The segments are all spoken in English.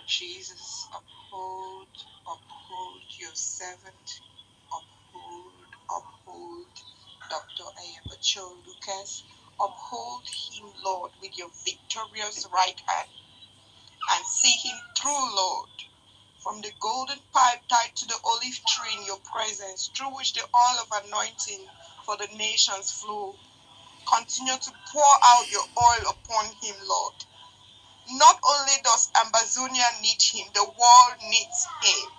Jesus, uphold your servant, uphold Dr. Ayabacho Lucas, uphold him, Lord, with your victorious right hand, and see him through, Lord, from the golden pipe tied to the olive tree in your presence, through which the oil of anointing for the nations flow. Continue to pour out your oil upon him, Lord. Not only does Ambazonia need him, the world needs him.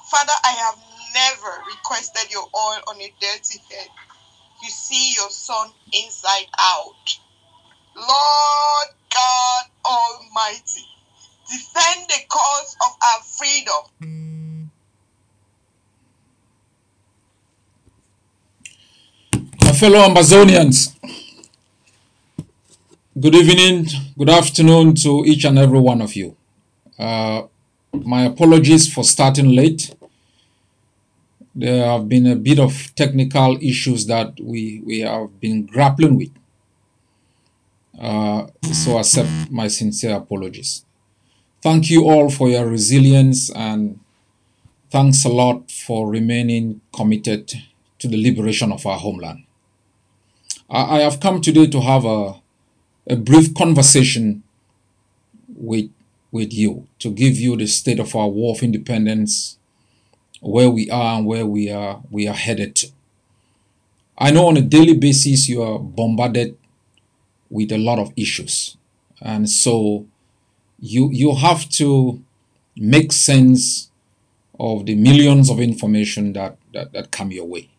Father, I have never requested your oil on a dirty head. You see your son inside out. Lord God Almighty, defend the cause of our freedom. My fellow Ambazonians, good evening, good afternoon to each and every one of you. My apologies for starting late. There have been a bit of technical issues that we have been grappling with. So accept my sincere apologies. Thank you all for your resilience, and thanks a lot for remaining committed to the liberation of our homeland. I have come today to have a brief conversation with you, to give you the state of our war of independence, where we are and where we are headed to. I know on a daily basis you are bombarded with a lot of issues, and so you have to make sense of the millions of information that come your way.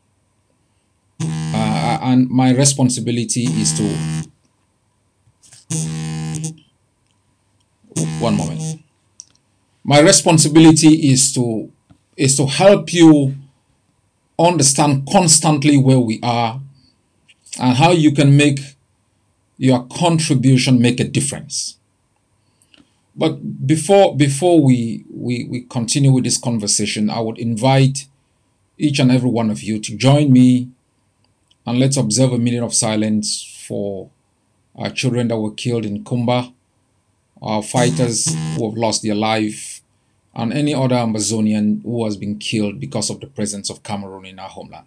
And my responsibility is to one moment. My responsibility is to help you understand constantly where we are and how you can make your contribution make a difference. But before we continue with this conversation, I would invite each and every one of you to join me, and let's observe a minute of silence for our children that were killed in Kumba, our fighters who have lost their life, and any other Amazonian who has been killed because of the presence of Cameroon in our homeland.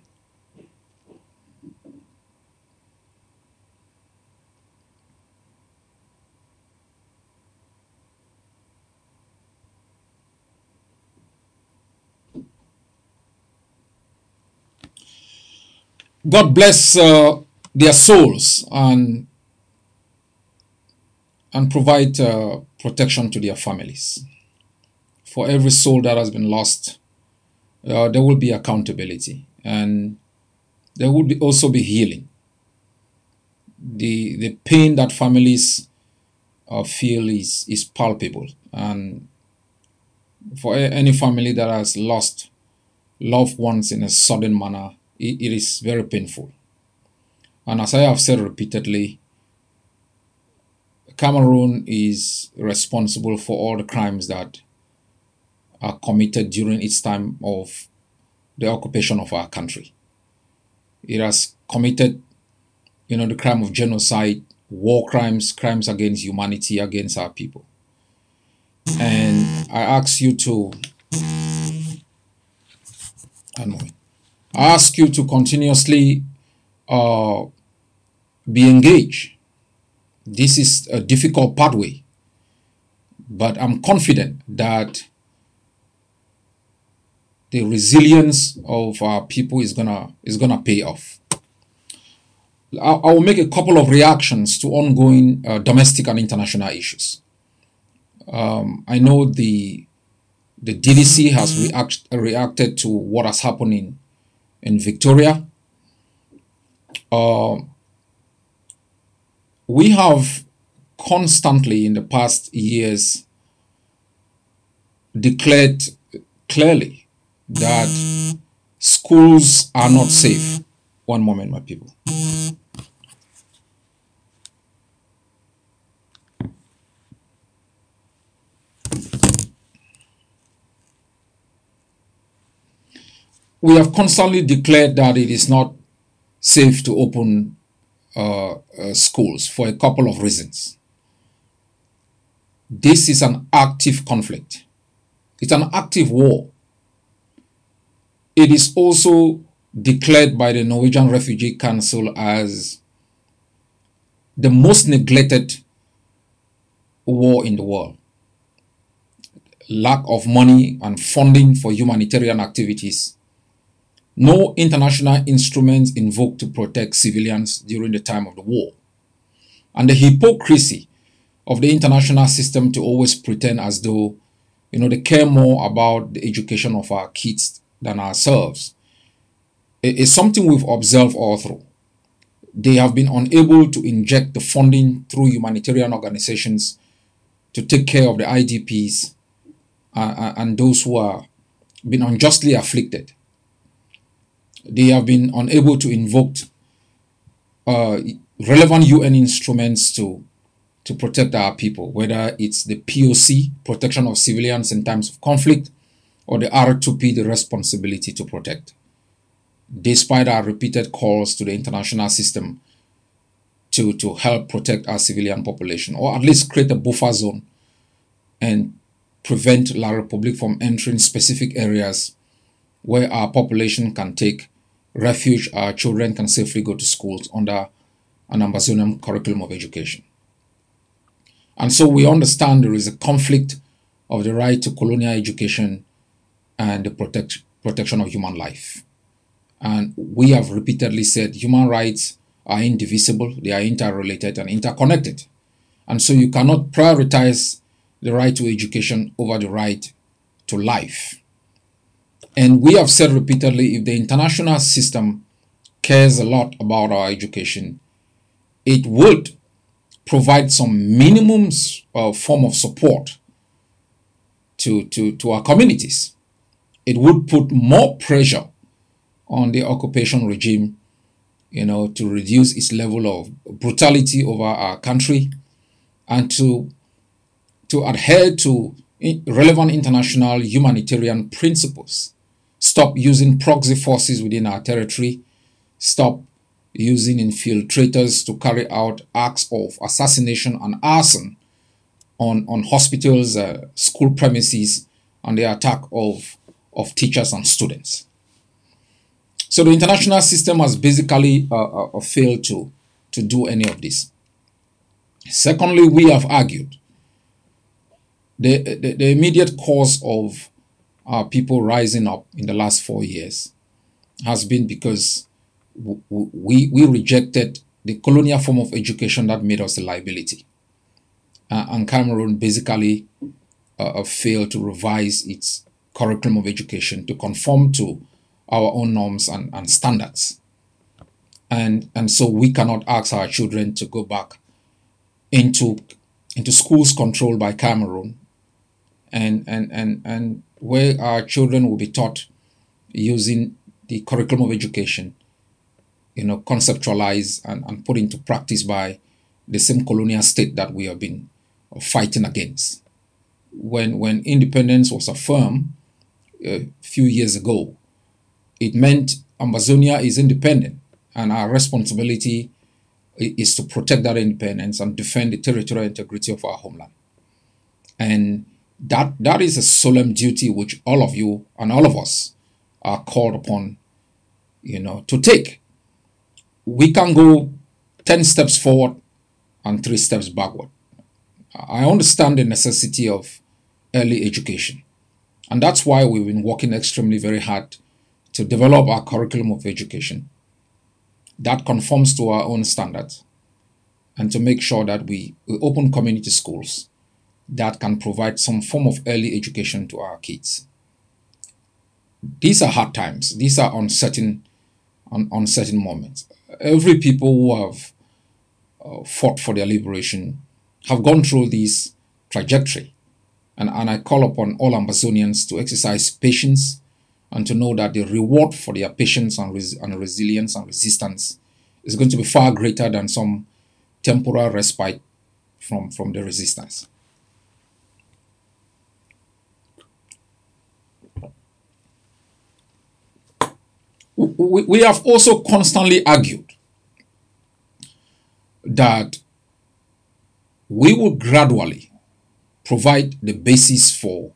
God bless their souls and provide protection to their families. For every soul that has been lost, there will be accountability, and there will also be healing. The pain that families feel is palpable, and for any family that has lost loved ones in a sudden manner, it is very painful. And as I have said repeatedly, Cameroon is responsible for all the crimes that are committed during its time of the occupation of our country. It has committed, the crime of genocide, war crimes, crimes against humanity, against our people. And I ask you to continuously be engaged. This is a difficult pathway, but I'm confident that the resilience of our people is gonna pay off. I will make a couple of reactions to ongoing domestic and international issues. I know the DDC has reacted to what has happened in Victoria. We have constantly in the past years declared clearly that schools are not safe. One moment, my people. We have constantly declared that it is not safe to open schools for a couple of reasons. This is an active conflict. It's an active war. It is also declared by the Norwegian Refugee Council as the most neglected war in the world. Lack of money and funding for humanitarian activities. No international instruments invoked to protect civilians during the time of the war. And the hypocrisy of the international system to always pretend as though, they care more about the education of our kids than ourselves. It's something we've observed all through. They have been unable to inject the funding through humanitarian organizations to take care of the IDPs and those who are been unjustly afflicted. They have been unable to invoke relevant UN instruments to protect our people, whether it's the POC, protection of civilians in times of conflict, or the R2P, the responsibility to protect. Despite our repeated calls to the international system to help protect our civilian population, or at least create a buffer zone and prevent La Republique from entering specific areas where our population can take refuge, our children can safely go to schools under an Ambazonian curriculum of education. And so we understand there is a conflict of the right to colonial education and the protection of human life. And we have repeatedly said human rights are indivisible, they are interrelated and interconnected. And so you cannot prioritize the right to education over the right to life. And we have said repeatedly, if the international system cares a lot about our education, it would provide some minimum form of support to our communities. It would put more pressure on the occupation regime, to reduce its level of brutality over our country and to adhere to relevant international humanitarian principles. Stop using proxy forces within our territory. Stop using infiltrators to carry out acts of assassination and arson on hospitals, school premises, and the attack of teachers and students. So the international system has basically failed to do any of this. Secondly, we have argued the immediate cause of our people rising up in the last 4 years has been because we rejected the colonial form of education that made us a liability. And Cameroon basically failed to revise its curriculum of education to conform to our own norms and standards. And so we cannot ask our children to go back into schools controlled by Cameroon and where our children will be taught using the curriculum of education, conceptualized and put into practice by the same colonial state that we have been fighting against. When independence was affirmed a few years ago, it meant Ambazonia is independent and our responsibility is to protect that independence and defend the territorial integrity of our homeland. And that is a solemn duty which all of you and all of us are called upon, to take. We can go 10 steps forward and 3 steps backward. I understand the necessity of early education. And that's why we've been working extremely very hard to develop our curriculum of education that conforms to our own standards and to make sure that we open community schools that can provide some form of early education to our kids. These are hard times. These are uncertain moments. Every people who have fought for their liberation have gone through this trajectory. And I call upon all Ambazonians to exercise patience and to know that the reward for their patience and resilience and resistance is going to be far greater than some temporal respite from the resistance. We have also constantly argued that we will gradually provide the basis for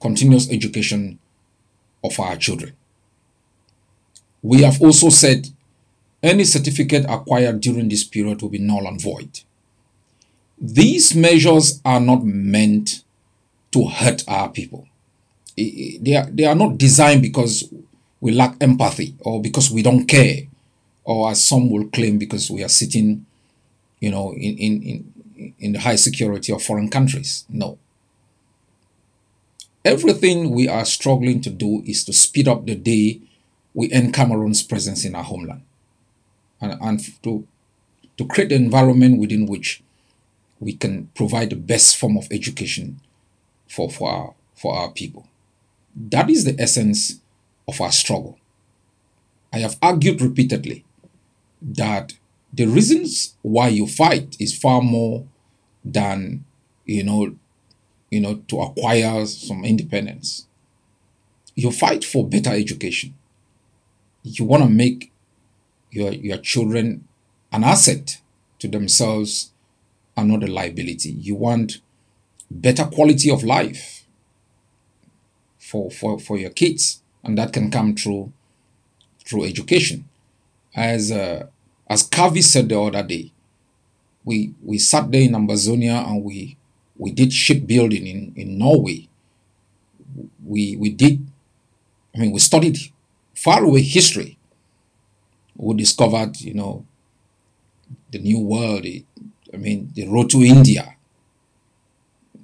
continuous education of our children. We have also said any certificate acquired during this period will be null and void. These measures are not meant to hurt our people. They are not designed because we lack empathy or because we don't care, or as some will claim, because we are sitting, in the high security of foreign countries. No. Everything we are struggling to do is to speed up the day we end Cameroon's presence in our homeland, and to create an environment within which we can provide the best form of education for our people. That is the essence of our struggle. I have argued repeatedly that the reasons why you fight is far more than to acquire some independence. You fight for better education. You want to make your children an asset to themselves and not a liability. You want better quality of life for your kids, and that can come through education. As Kavi said the other day, we sat there in Ambazonia and we did shipbuilding in Norway. We studied faraway history. We discovered, the new world, the road to India.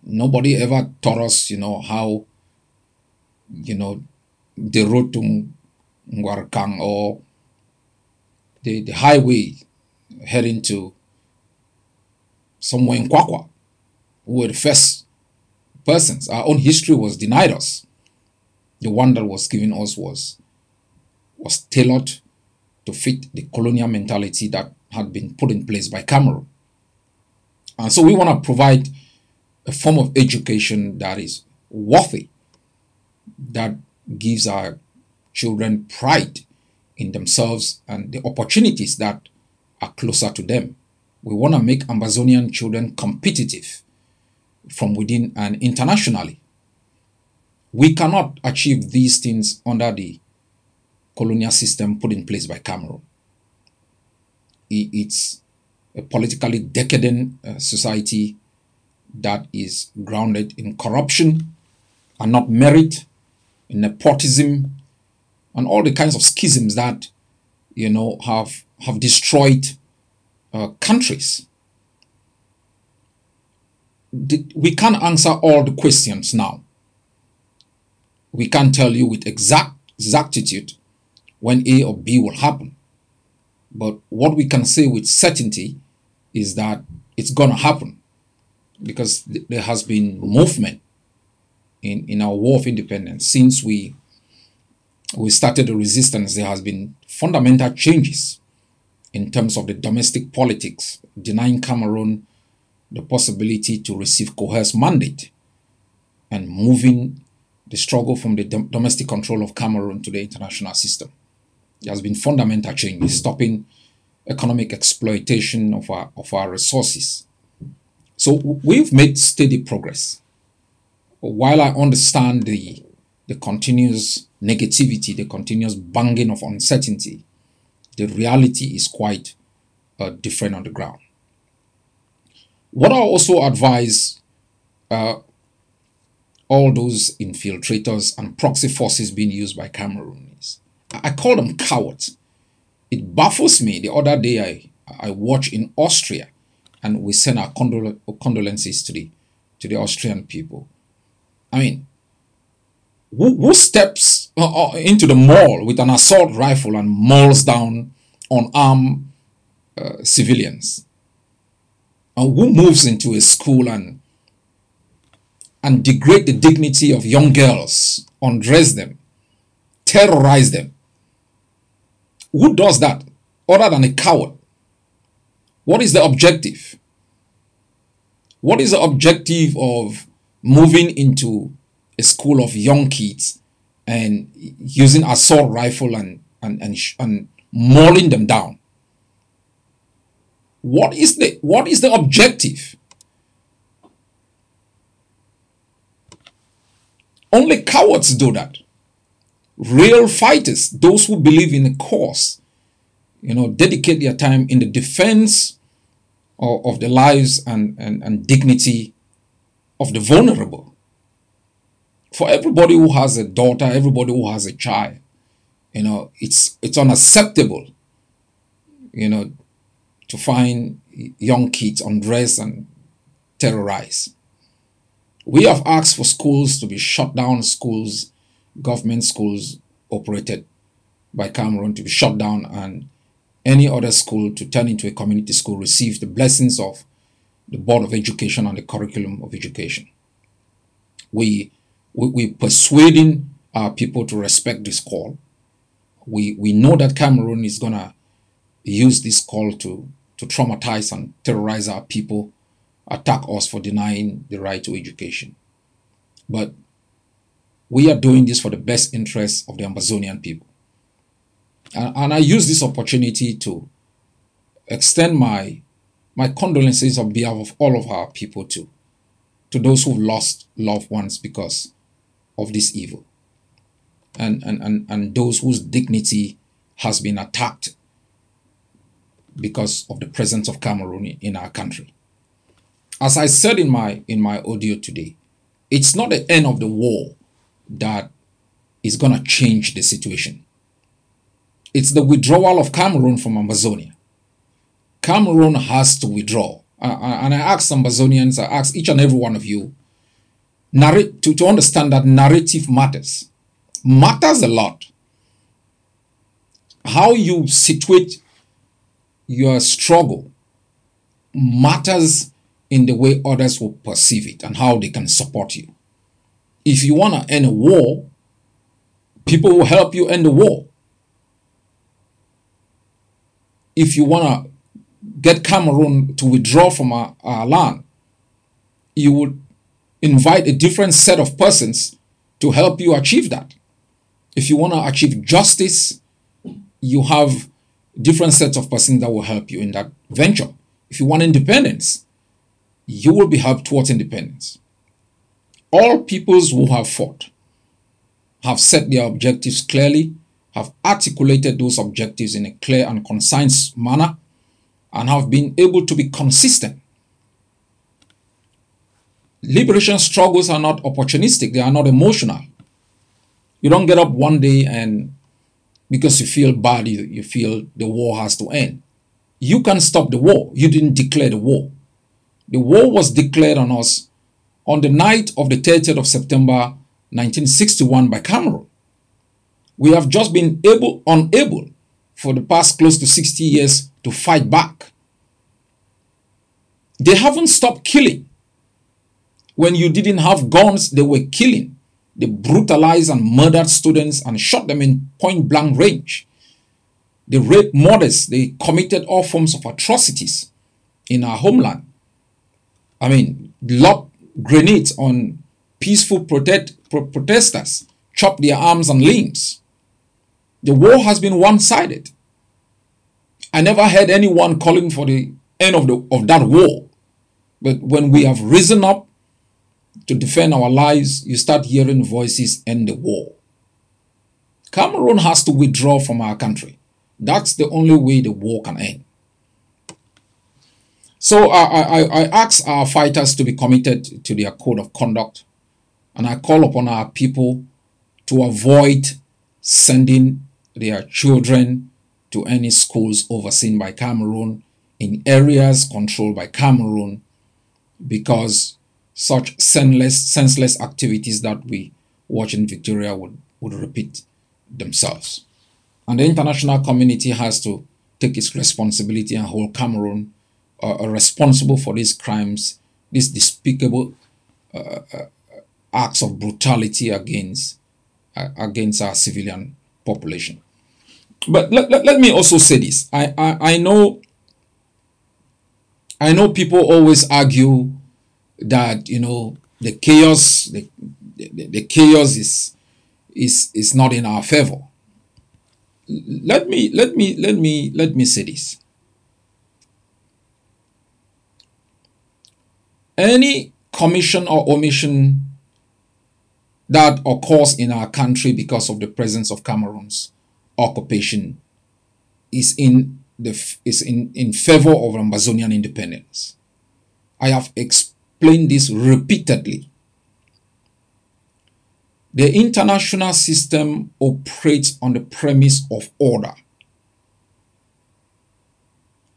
Nobody ever taught us, how, the road to Ngwarkang, or the highway heading to somewhere in Kwakwa. We were the first persons. Our own history was denied us. The one that was given us was tailored to fit the colonial mentality that had been put in place by Cameroon. And so we want to provide a form of education that is worthy, that gives our children pride in themselves and the opportunities that are closer to them. We want to make Ambazonian children competitive from within and internationally. We cannot achieve these things under the colonial system put in place by Cameroon. It's a politically decadent society that is grounded in corruption and not merit, in nepotism, and all the kinds of schisms that have destroyed countries. We can't answer all the questions now. We can't tell you with exactitude when A or B will happen. But what we can say with certainty is that it's going to happen, because there has been movement in our war of independence. Since we started the resistance, there has been fundamental changes in terms of the domestic politics, denying Cameroon the possibility to receive coerced mandate and moving the struggle from the domestic control of Cameroon to the international system. There has been fundamental changes, stopping economic exploitation of our resources. So we've made steady progress. While I understand the continuous negativity, the continuous banging of uncertainty, the reality is quite different on the ground. What I also advise all those infiltrators and proxy forces being used by Cameroon is, I call them cowards. It baffles me. The other day I watched in Austria, and we sent our condolences to the Austrian people. I mean, who steps into the mall with an assault rifle and mauls down unarmed civilians? And who moves into a school and degrade the dignity of young girls, undress them, terrorize them? Who does that other than a coward? What is the objective? What is the objective of moving into a school of young kids and using assault rifle and mauling them down? What is the objective? Only cowards do that. Real fighters, those who believe in a cause, dedicate their time in the defense of the lives and dignity of the vulnerable. For everybody who has a daughter, everybody who has a child, it's unacceptable, to find young kids undressed and terrorized. We have asked for schools to be shut down, government schools operated by Cameroon to be shut down, and any other school to turn into a community school receive the blessings of the Board of Education and the curriculum of education. We're persuading our people to respect this call. We know that Cameroon is going to use this call to traumatize and terrorize our people, attack us for denying the right to education. But we are doing this for the best interests of the Amazonian people. And I use this opportunity to extend my condolences on behalf of all of our people to those who've lost loved ones because of this evil, and those whose dignity has been attacked because of the presence of Cameroon in our country. As I said in my audio today, it's not the end of the war that is going to change the situation. It's the withdrawal of Cameroon from Amazonia. Cameroon has to withdraw. And I ask Amazonians, I ask each and every one of you, to understand that narrative matters. Matters a lot. How you situate your struggle matters in the way others will perceive it and how they can support you. If you want to end a war, people will help you end the war. If you want to get Cameroon to withdraw from our land, you would invite a different set of persons to help you achieve that. If you want to achieve justice, you have different sets of persons that will help you in that venture. If you want independence, you will be helped towards independence. All peoples who have fought have set their objectives clearly, have articulated those objectives in a clear and concise manner, and have been able to be consistent. Liberation struggles are not opportunistic, they are not emotional. You don't get up one day and because you feel bad, you feel the war has to end. You can't stop the war. You didn't declare the war. The war was declared on us on the night of the 30th of September 1961 by Cameroon. We have just been unable for the past close to 60 years to fight back. They haven't stopped killing. When you didn't have guns, they were killing. They brutalized and murdered students and shot them in point-blank range. They raped mothers. They committed all forms of atrocities in our homeland. I mean, lobbed grenades on peaceful protesters, chopped their arms and limbs. The war has been one-sided. I never heard anyone calling for the end of that war. But when we have risen up to defend our lives, you start hearing voices end the war. Cameroon has to withdraw from our country. That's the only way the war can end. So I ask our fighters to be committed to their code of conduct, and I call upon our people to avoid sending their children to any schools overseen by Cameroon in areas controlled by Cameroon, because such senseless activities that we watch in Victoria would repeat themselves. And the international community has to take its responsibility and hold Cameroon responsible for these crimes, these despicable acts of brutality against our civilian population. But let me also say this. I know people always argue that the chaos is not in our favor. Let me say this. Any commission or omission that occurs in our country because of the presence of Cameroon's occupation is in favor of Ambazonian independence. I have explained this repeatedly. The international system operates on the premise of order.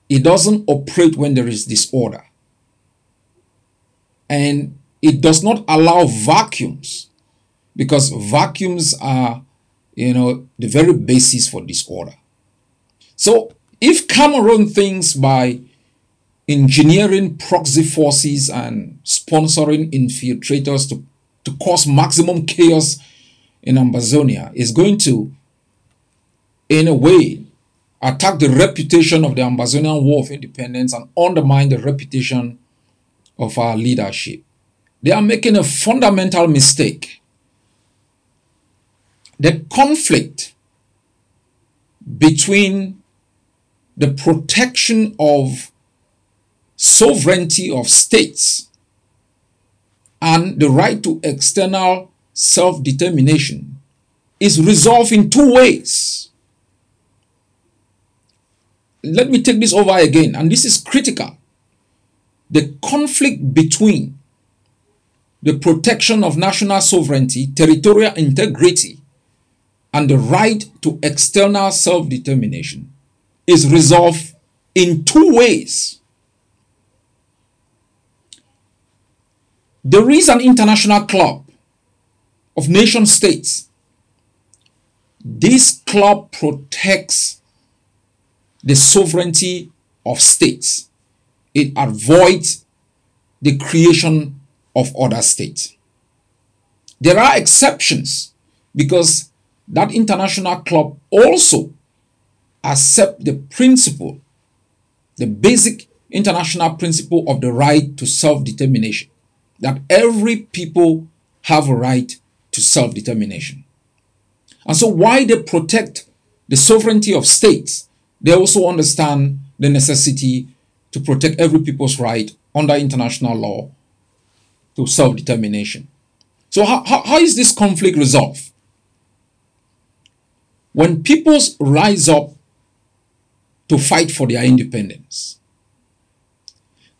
It doesn't operate when there is disorder. And it does not allow vacuums, because vacuums are, the very basis for disorder. So if Cameroon thinks by engineering proxy forces and sponsoring infiltrators to cause maximum chaos in Ambazonia is going to, in a way, attack the reputation of the Ambazonian War of Independence and undermine the reputation of our leadership, they are making a fundamental mistake. The conflict between the protection of sovereignty of states and the right to external self-determination is resolved in two ways. Let me take this over again, and this is critical. The conflict between the protection of national sovereignty, territorial integrity, and the right to external self-determination is resolved in two ways. There is an international club of nation states. This club protects the sovereignty of states. It avoids the creation of other states. There are exceptions because that international club also accepts the principle, the basic international principle of the right to self-determination, that every people have a right to self-determination. And so while they protect the sovereignty of states, they also understand the necessity to protect every people's right under international law to self-determination. So how is this conflict resolved? When peoples rise up to fight for their independence,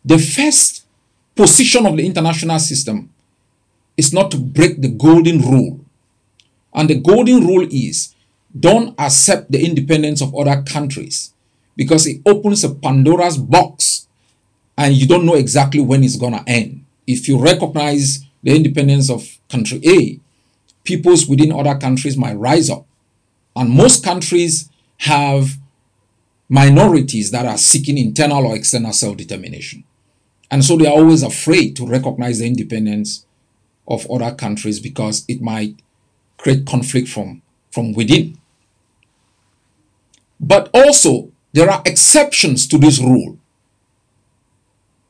the first position of the international system is not to break the golden rule. And the golden rule is, don't accept the independence of other countries, because it opens a Pandora's box and you don't know exactly when it's going to end. If you recognize the independence of country A, peoples within other countries might rise up. And most countries have minorities that are seeking internal or external self-determination. And so they are always afraid to recognize the independence of other countries because it might create conflict from within. But also, there are exceptions to this rule.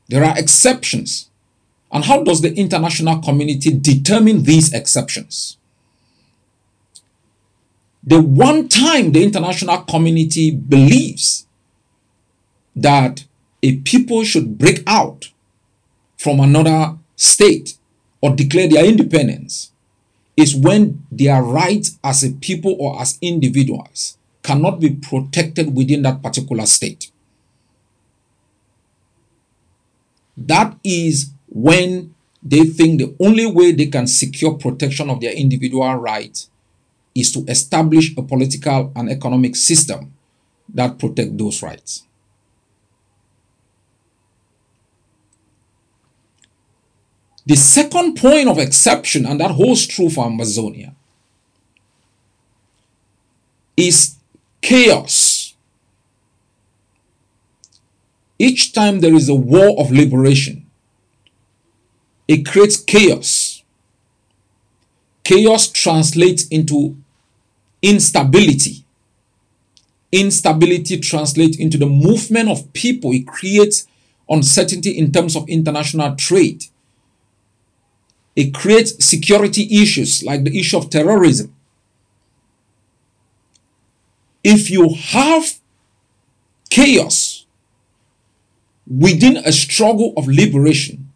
There are exceptions. And how does the international community determine these exceptions? The one time the international community believes that a people should break out from another state or declare their independence is when their rights as a people or as individuals cannot be protected within that particular state. That is when they think the only way they can secure protection of their individual rights is to establish a political and economic system that protect those rights. The second point of exception, and that holds true for Amazonia, is chaos. Each time there is a war of liberation, it creates chaos. Chaos translates into instability. Instability translates into the movement of people. It creates uncertainty in terms of international trade. It creates security issues like the issue of terrorism. If you have chaos within a struggle of liberation,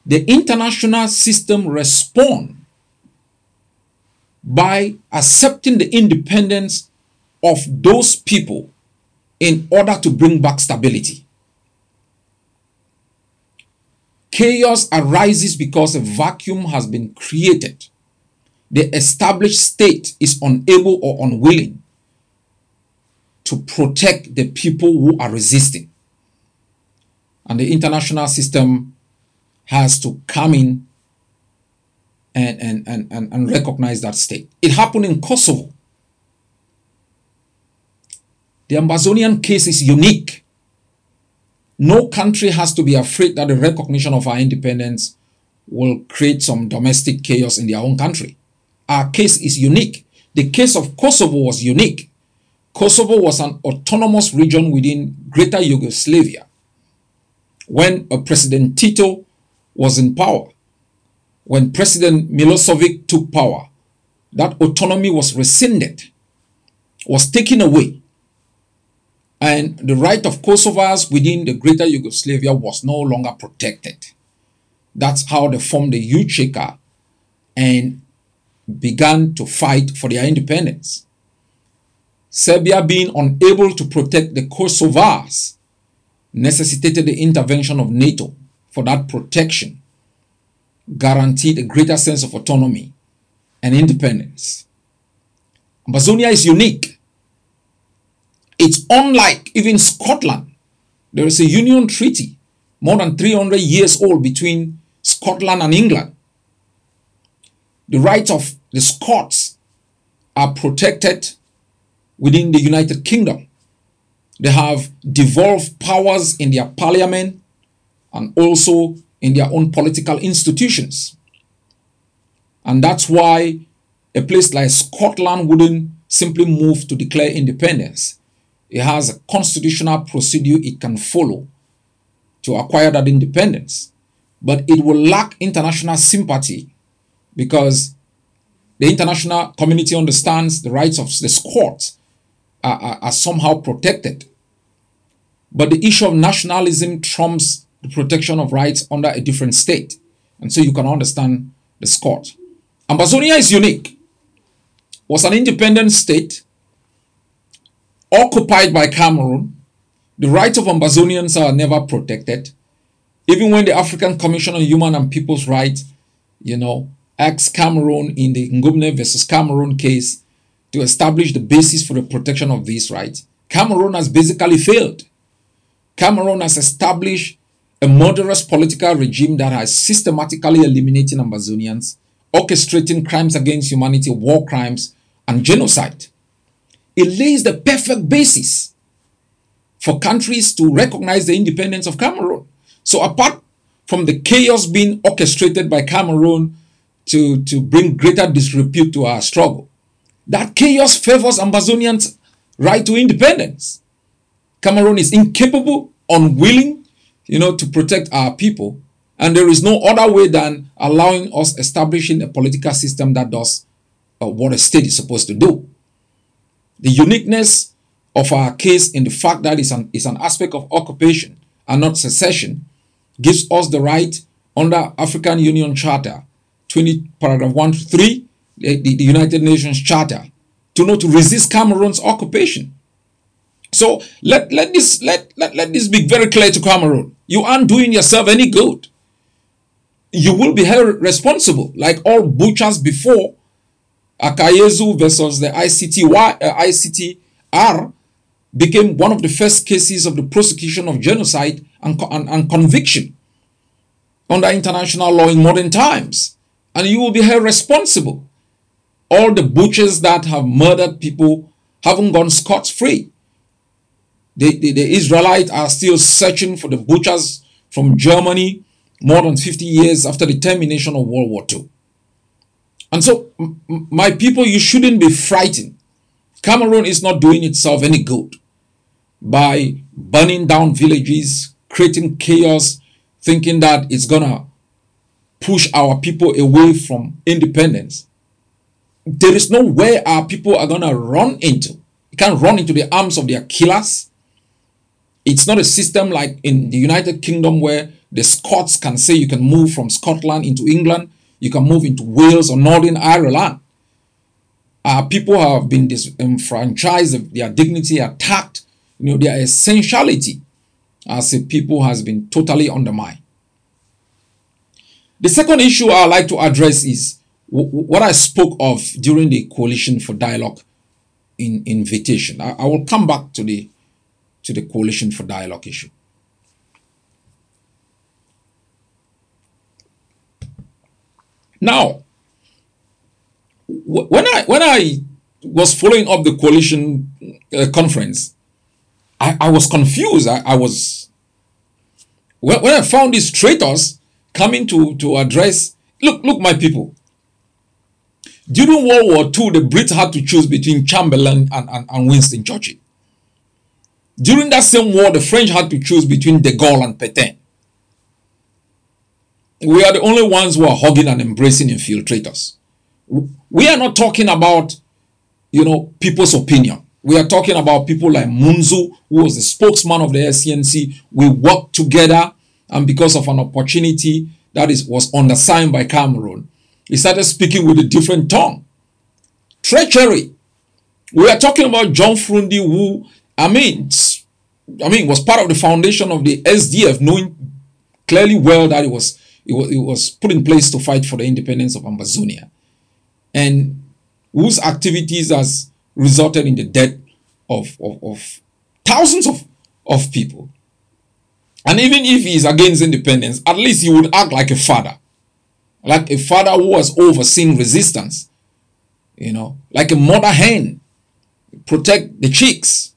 the international system responds by accepting the independence of those people in order to bring back stability. Chaos arises because a vacuum has been created. The established state is unable or unwilling to protect the people who are resisting. And the international system has to come in and recognize that state. It happened in Kosovo. The Ambazonian case is unique. No country has to be afraid that the recognition of our independence will create some domestic chaos in their own country. Our case is unique. The case of Kosovo was unique. Kosovo was an autonomous region within Greater Yugoslavia. When President Tito was in power, when President Milosevic took power, that autonomy was rescinded, was taken away. And the right of Kosovars within the Greater Yugoslavia was no longer protected. That's how they formed the UÇK and began to fight for their independence. Serbia being unable to protect the Kosovars necessitated the intervention of NATO for that protection, guaranteed a greater sense of autonomy and independence. Ambazonia is unique. It's unlike even Scotland. There is a union treaty more than 300 years old between Scotland and England. The rights of the Scots are protected within the United Kingdom. They have devolved powers in their parliament and also in their own political institutions. And that's why a place like Scotland wouldn't simply move to declare independence. It has a constitutional procedure it can follow to acquire that independence. But it will lack international sympathy because the international community understands the rights of the Scots are somehow protected. But the issue of nationalism trumps the protection of rights under a different state. And so you can understand the Scots. Ambazonia is unique. Was an independent state occupied by Cameroon. The rights of Ambazonians are never protected. Even when the African Commission on Human and People's Rights, asked Cameroon in the Ngubne versus Cameroon case to establish the basis for the protection of these rights, Cameroon has basically failed. Cameroon has established a murderous political regime that has systematically eliminated Ambazonians, orchestrating crimes against humanity, war crimes, and genocide. It lays the perfect basis for countries to recognize the independence of Cameroon. So apart from the chaos being orchestrated by Cameroon to bring greater disrepute to our struggle, that chaos favors Ambazonians' right to independence. Cameroon is incapable, unwilling, to protect our people. And there is no other way than allowing us establishing a political system that does what a state is supposed to do. The uniqueness of our case in the fact that it's an aspect of occupation and not secession gives us the right under African Union Charter 20 paragraph 1 to 3, the United Nations Charter, to resist Cameroon's occupation. So let this be very clear to Cameroon. You aren't doing yourself any good. You will be held responsible, like all butchers before Akayezu versus the ICTR became one of the first cases of the prosecution of genocide and conviction under international law in modern times. And you will be held responsible. All the butchers that have murdered people haven't gone scot-free. The Israelites are still searching for the butchers from Germany more than 50 years after the termination of World War II. And so, my people, you shouldn't be frightened. Cameroon is not doing itself any good by burning down villages, creating chaos, thinking that it's going to push our people away from independence. There is nowhere our people are going to run into. You can't run into the arms of their killers. It's not a system like in the United Kingdom where the Scots can say you can move from Scotland into England, you can move into Wales or Northern Ireland. Our people have been disenfranchised, their dignity attacked, their essentiality as a people has been totally undermined. The second issue I'd like to address is what I spoke of during the Coalition for Dialogue invitation. I will come back to the Coalition for Dialogue issue. Now, when I was following up the coalition conference, I was confused. When I found these traitors coming to address, look, my people. During World War II, the Brits had to choose between Chamberlain and Winston Churchill. During that same war, the French had to choose between De Gaulle and Pétain. We are the only ones who are hugging and embracing infiltrators. We are not talking about, people's opinion. We are talking about people like Munzu, who was the spokesman of the SCNC. We worked together, and because of an opportunity that was undersigned by Cameroon, he started speaking with a different tongue. Treachery. We are talking about John Frundi, who, was part of the foundation of the SDF, knowing clearly well that it was put in place to fight for the independence of Ambazonia, and whose activities has resulted in the death of thousands of people. And even if he is against independence, at least he would act like a father who has overseen resistance, like a mother hen, protect the chicks.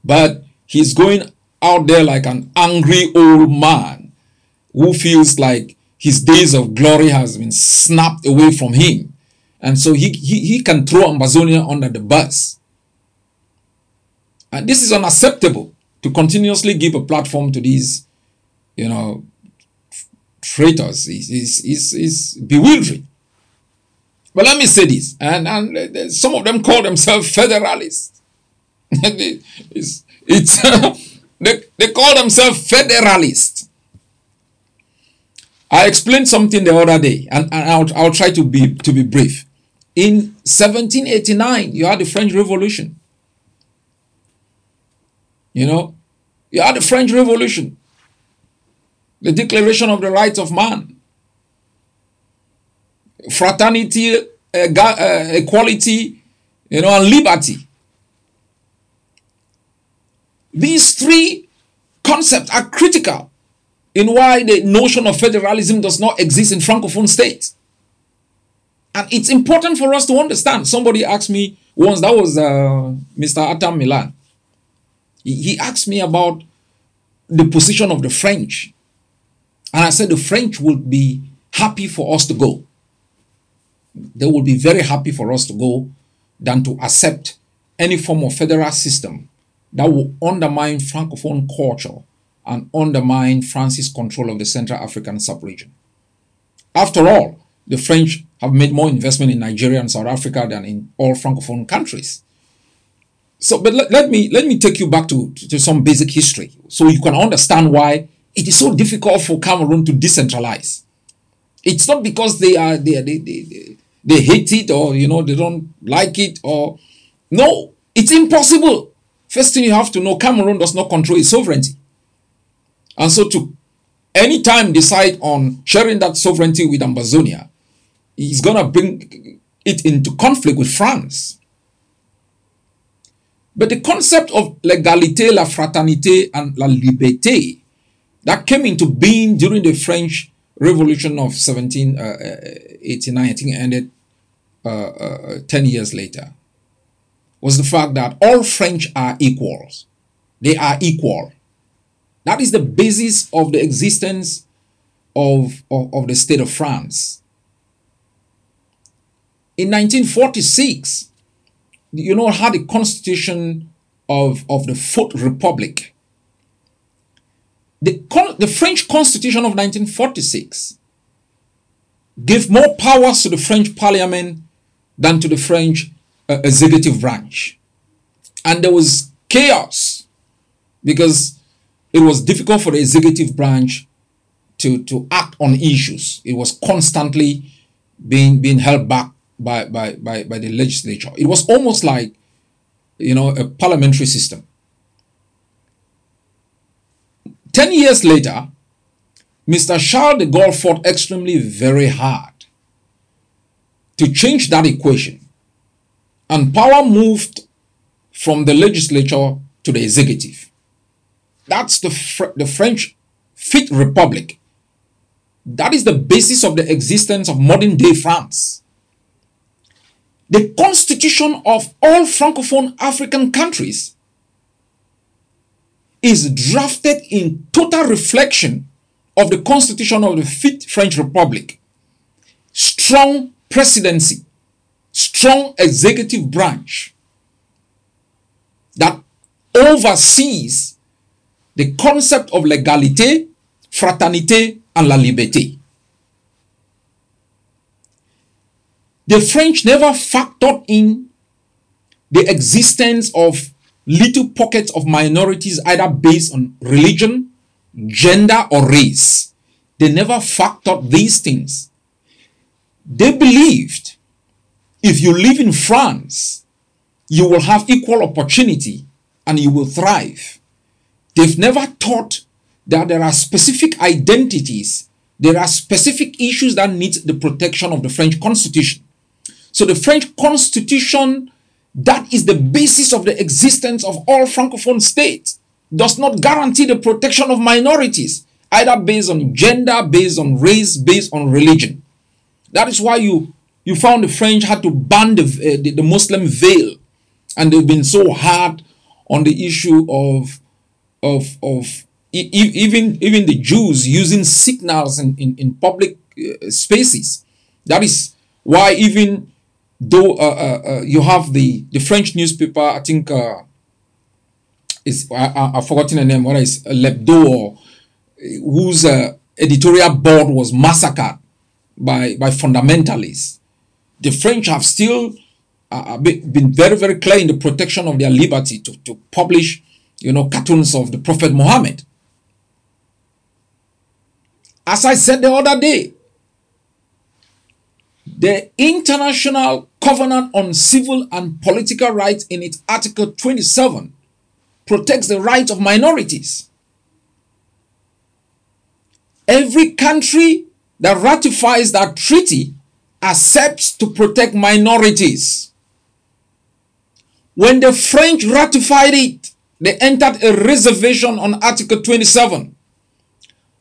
But he's going out there like an angry old man who feels like his days of glory has been snapped away from him. And so he can throw Ambazonia under the bus. And this is unacceptable, to continuously give a platform to these, traitors. Is bewildering. But let me say this, and some of them call themselves federalists. They call themselves federalists. I explained something the other day, and I'll try to be brief. In 1789, you had the French Revolution. You had the French Revolution, the Declaration of the Rights of Man, fraternity, equality, and liberty. These three concepts are critical in why the notion of federalism does not exist in Francophone states. And it's important for us to understand. Somebody asked me once, that was Mr. Atam Milan. He asked me about the position of the French. And I said the French would be happy for us to go. They would be very happy for us to go than to accept any form of federal system that will undermine Francophone culture and undermine France's control of the Central African sub-region. After all, the French have made more investment in Nigeria and South Africa than in all Francophone countries. So, but let me take you back to some basic history so you can understand why it is so difficult for Cameroon to decentralize. It's not because they hate it, or they don't like it, or no, it's impossible. First thing you have to know, Cameroon does not control its sovereignty. And so to anytime decide on sharing that sovereignty with Ambazonia, he's going to bring it into conflict with France. But the concept of l'égalité, la fraternité, and la liberté that came into being during the French Revolution of 1789, I think it ended 10 years later, was the fact that all French are equals. They are equal. That is the basis of the existence of the state of France. In 1946, had the constitution of the Fourth Republic. The French Constitution of 1946 gave more powers to the French Parliament than to the French executive branch. And there was chaos because it was difficult for the executive branch to act on issues. It was constantly being held back by the legislature. It was almost like, a parliamentary system. 10 years later, Mr. Charles de Gaulle fought extremely very hard to change that equation, and power moved from the legislature to the executive. That's the French Fifth Republic. That is the basis of the existence of modern day France. The constitution of all Francophone African countries is drafted in total reflection of the constitution of the Fifth French Republic. Strong presidency, strong executive branch that oversees the concept of l'égalité, fraternité, and la liberté. The French never factored in the existence of little pockets of minorities either based on religion, gender, or race. They never factored these things. They believed if you live in France, you will have equal opportunity and you will thrive. They've never thought that there are specific identities, there are specific issues that need the protection of the French Constitution. So the French Constitution, that is the basis of the existence of all Francophone states, does not guarantee the protection of minorities, either based on gender, based on race, based on religion. That is why you found the French had to ban the Muslim veil, and they've been so hard on the issue of even the Jews using signals in public spaces. That is why even though you have the French newspaper, I think I've forgotten the name, what is L'Hebdo, whose editorial board was massacred by fundamentalists. The French have still been very, very clear in the protection of their liberty to publish, cartoons of the Prophet Muhammad. As I said the other day, the International Covenant on Civil and Political Rights in its Article 27 protects the rights of minorities. Every country that ratifies that treaty accepts to protect minorities. When the French ratified it, they entered a reservation on Article 27,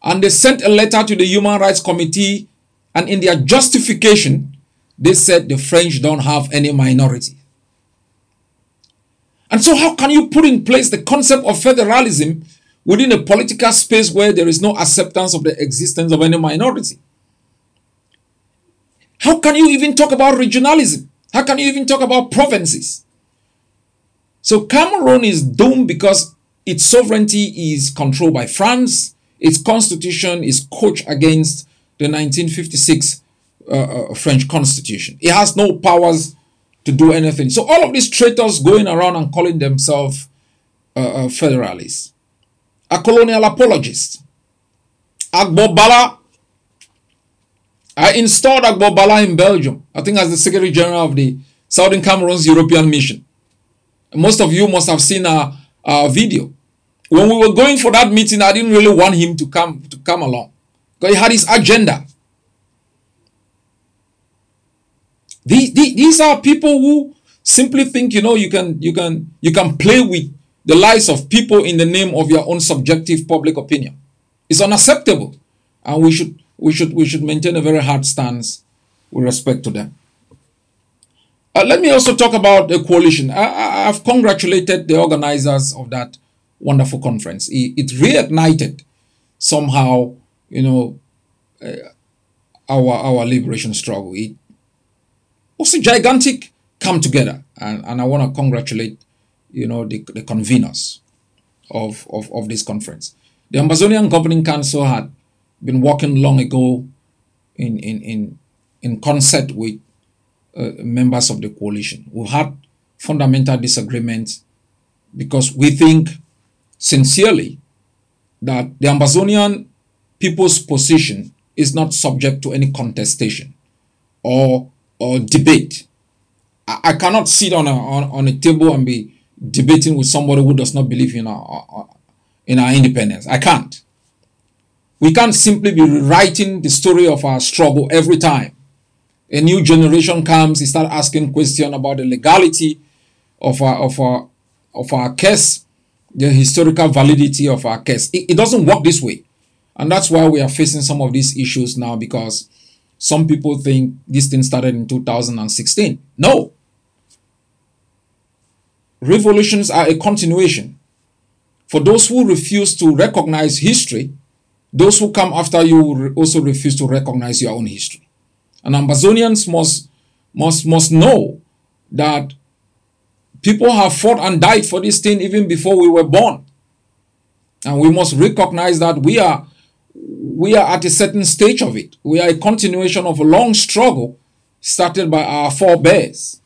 and they sent a letter to the Human Rights Committee, and in their justification, they said the French don't have any minority. And so how can you put in place the concept of federalism within a political space where there is no acceptance of the existence of any minority? How can you even talk about regionalism? How can you even talk about provinces? So Cameroon is doomed because its sovereignty is controlled by France. Its constitution is coached against the 1956 French constitution. It has no powers to do anything. So all of these traitors going around and calling themselves federalists are colonial apologists. Agbo Bala, I installed Agbo Bala in Belgium, I think as the Secretary General of the Southern Cameroon's European Mission. Most of you must have seen our video. When we were going for that meeting, I didn't really want him to come along, because he had his agenda. These are people who simply think, you can play with the lives of people in the name of your own subjective public opinion. It's unacceptable, and we should maintain a very hard stance with respect to them. Let me also talk about the coalition. I've congratulated the organizers of that wonderful conference. It reignited somehow, our liberation struggle. It was a gigantic come together, and I want to congratulate, the conveners of this conference. The Ambazonian Governing Council had been working long ago in concert with members of the coalition. We had fundamental disagreements because we think sincerely that the Ambazonian people's position is not subject to any contestation or or debate. I cannot sit on a table and be debating with somebody who does not believe in our independence. I can't. We can't simply be rewriting the story of our struggle every time a new generation comes. They start asking questions about the legality of our case, the historical validity of our case. It doesn't work this way, and that's why we are facing some of these issues now, because some people think this thing started in 2016. No. Revolutions are a continuation. For those who refuse to recognize history, those who come after you will also refuse to recognize your own history. And Ambazonians must know that people have fought and died for this thing even before we were born. And we must recognize that we are at a certain stage of it. We are a continuation of a long struggle started by our forebears.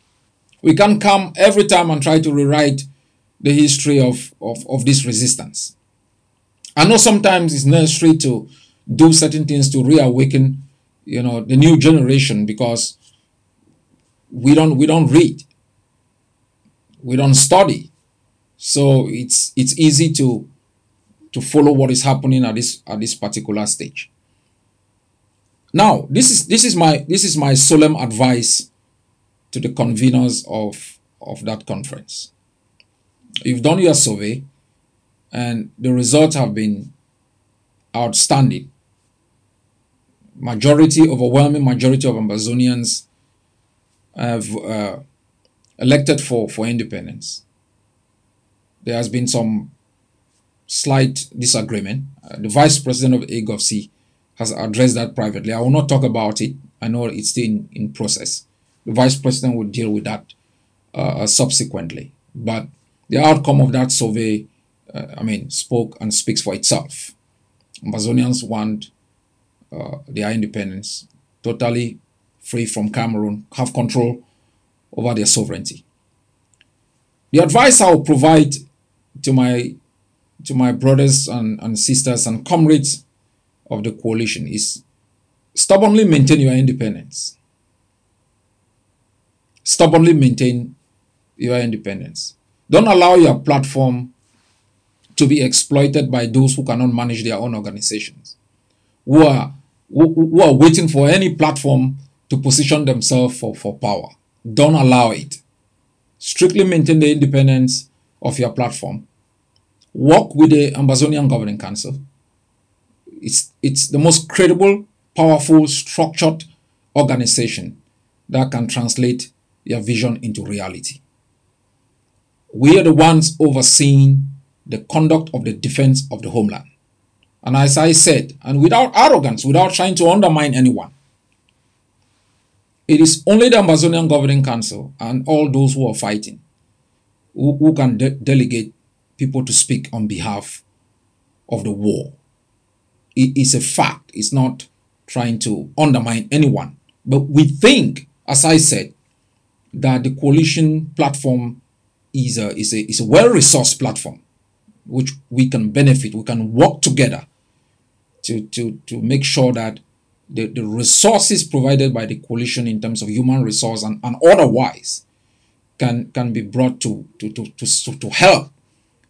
We can't come every time and try to rewrite the history of this resistance. I know sometimes it's necessary to do certain things to reawaken, the new generation, because we don't read, we don't study, so it's easy to follow what is happening at this particular stage. Now, this is my solemn advice to the conveners of that conference. You've done your survey, and the results have been outstanding. Overwhelming majority of Ambazonians have elected for independence. There has been some slight disagreement. The vice president of AGOVC has addressed that privately. I will not talk about it. I know it's still in process. The vice president will deal with that subsequently. But the outcome of that survey, spoke and speaks for itself. Ambazonians want their independence, totally free from Cameroon, have control over their sovereignty. The advice I will provide to my brothers and sisters and comrades of the coalition is stubbornly maintain your independence. Stubbornly maintain your independence. Don't allow your platform to be exploited by those who cannot manage their own organizations, who are waiting for any platform to position themselves for power. Don't allow it. Strictly maintain the independence of your platform. Work with the Ambazonian Governing Council. It's the most credible, powerful, structured organization that can translate your vision into reality. We are the ones overseeing the conduct of the defense of the homeland. And as I said, and without arrogance, without trying to undermine anyone, it is only the Ambazonian Governing Council and all those who are fighting who can delegate people to speak on behalf of the war. It is a fact. It's not trying to undermine anyone. But we think, as I said, that the coalition platform is a well-resourced platform which we can benefit. We can work together to make sure that the resources provided by the coalition in terms of human resource and otherwise can be brought to help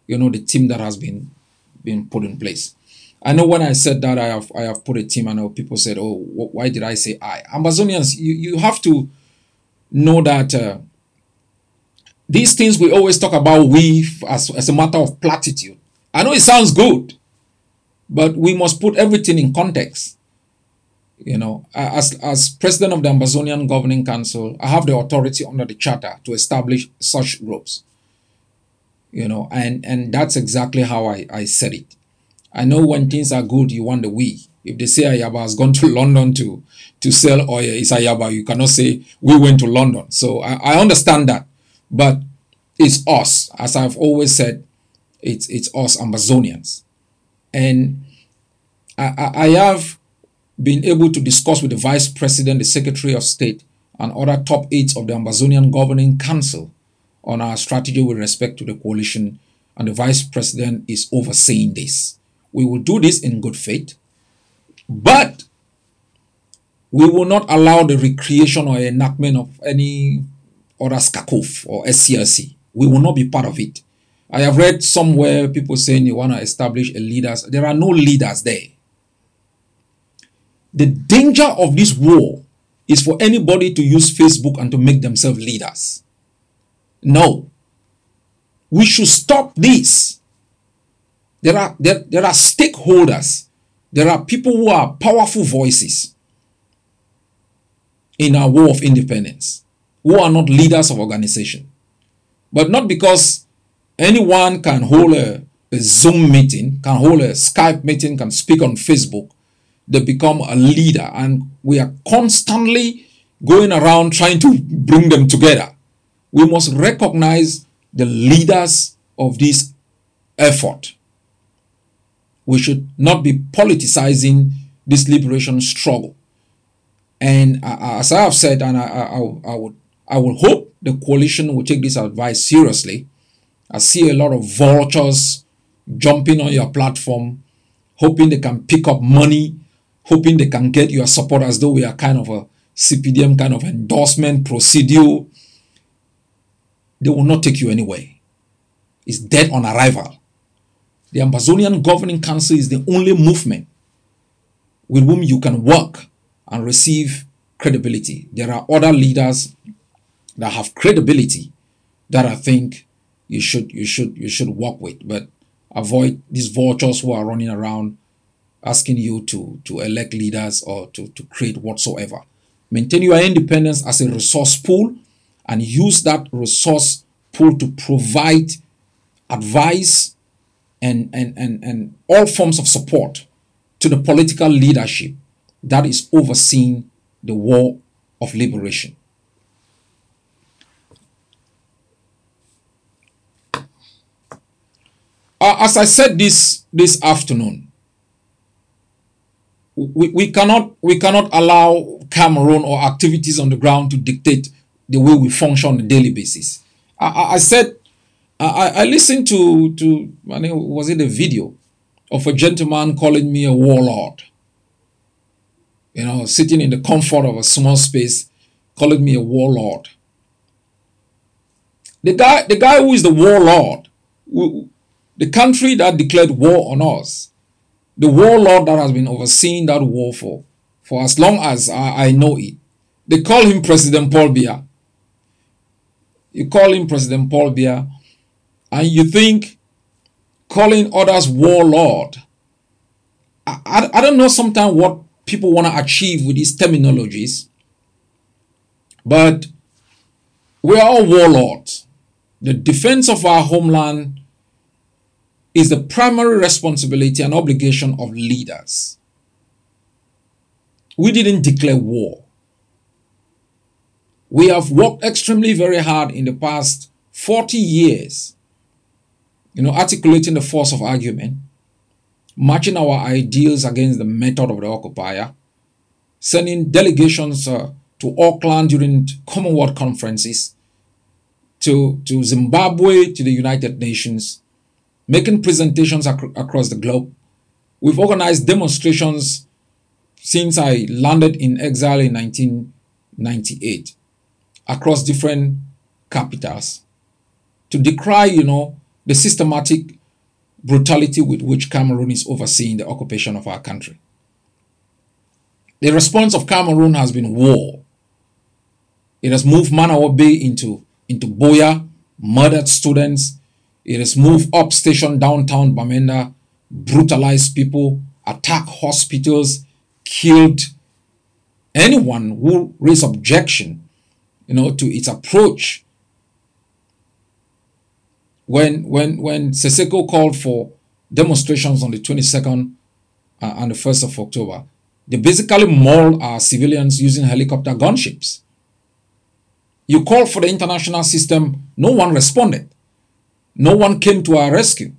the team that has been put in place. I know when I said that I have put a team, I know people said, oh, why did I say I? Ambazonians, you have to know that these things we always talk about as a matter of platitude. I know it sounds good, but we must put everything in context. As president of the Ambazonian Governing Council, I have the authority under the charter to establish such groups. And that's exactly how I said it. I know when things are good, you want the we. If they say Ayaba has gone to London to sell oil, it's Ayaba. You cannot say we went to London. So I understand that. But it's us. As I've always said, it's us Ambazonians. And I have been able to discuss with the Vice President, the Secretary of State, and other top aides of the Ambazonian Governing Council on our strategy with respect to the coalition, and the Vice President is overseeing this. We will do this in good faith, but We will not allow the recreation or enactment of any other SCACOF or SCLC. We will not be part of it. I have read somewhere people saying they want to establish a leaders. There are no leaders there. The danger of this war is for anybody to use Facebook and to make themselves leaders. No. We should stop this. There are stakeholders. There are people who are powerful voices in our war of independence, who are not leaders of organization. But not because anyone can hold a Zoom meeting, can hold a Skype meeting, can speak on Facebook, they become a leader. And we are constantly going around trying to bring them together. We must recognize the leaders of this effort. We should not be politicizing this liberation struggle. And as I have said, and I will hope the coalition will take this advice seriously. I see a lot of vultures jumping on your platform, hoping they can pick up money, hoping they can get your support, as though we are kind of a CPDM kind of endorsement procedure. They will not take you anywhere. It's dead on arrival. The Ambazonian Governing Council is the only movement with whom you can work and receive credibility. There are other leaders that have credibility that I think you should work with, but avoid these vultures who are running around asking you to elect leaders or to create whatsoever. Maintain your independence as a resource pool and use that resource pool to provide advice and all forms of support to the political leadership that is overseeing the war of liberation. As I said this afternoon, we cannot allow Cameroon or activities on the ground to dictate the way we function on a daily basis. I said, I listened to I think, was it a video of a gentleman calling me a warlord? You know, sitting in the comfort of a small space, calling me a warlord. The guy who is the warlord, the country that declared war on us, the warlord that has been overseeing that war for as long as I know it, they call him President Paul Biya. You call him President Paul Biya, and you think calling others warlord. I don't know sometimes what people want to achieve with these terminologies, but we are all warlords. The defense of our homeland is the primary responsibility and obligation of leaders. We didn't declare war. We have worked extremely very hard in the past 40 years, articulating the force of argument, matching our ideals against the method of the occupier, sending delegations to Auckland during Commonwealth conferences, to Zimbabwe, to the United Nations, making presentations across the globe. We've organized demonstrations since I landed in exile in 1998 across different capitals to decry, the systematic brutality with which Cameroon is overseeing the occupation of our country. The response of Cameroon has been war. It has moved Manawa Bay into Boya, murdered students. It has moved up station downtown Bamenda, brutalized people, attacked hospitals, killed anyone who raised objection, to its approach. When Seseko called for demonstrations on the 22nd and the 1st of October, they basically mauled our civilians using helicopter gunships. You called for the international system, no one responded. No one came to our rescue.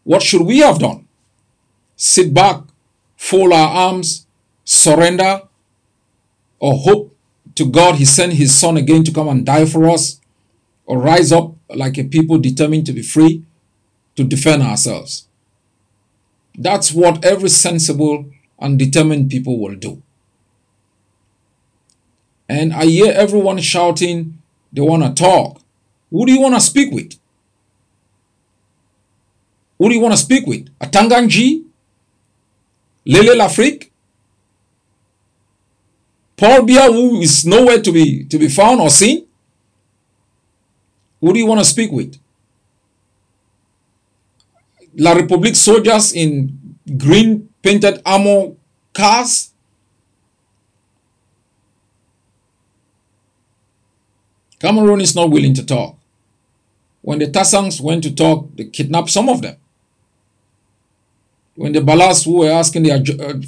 What should we have done? Sit back, fold our arms, surrender, or hope to God he sent his son again to come and die for us, or rise up like a people determined to be free to defend ourselves? That's what every sensible and determined people will do. and I hear everyone shouting they want to talk. Who do you want to speak with? Who do you want to speak with? Atanganji? Lele Lafrique? Paul Biya, who is nowhere to be found or seen? Who do you want to speak with? La République soldiers in green painted armor cars? Cameroon is not willing to talk. When the Tassangs went to talk, they kidnapped some of them. When the Balas, who were asking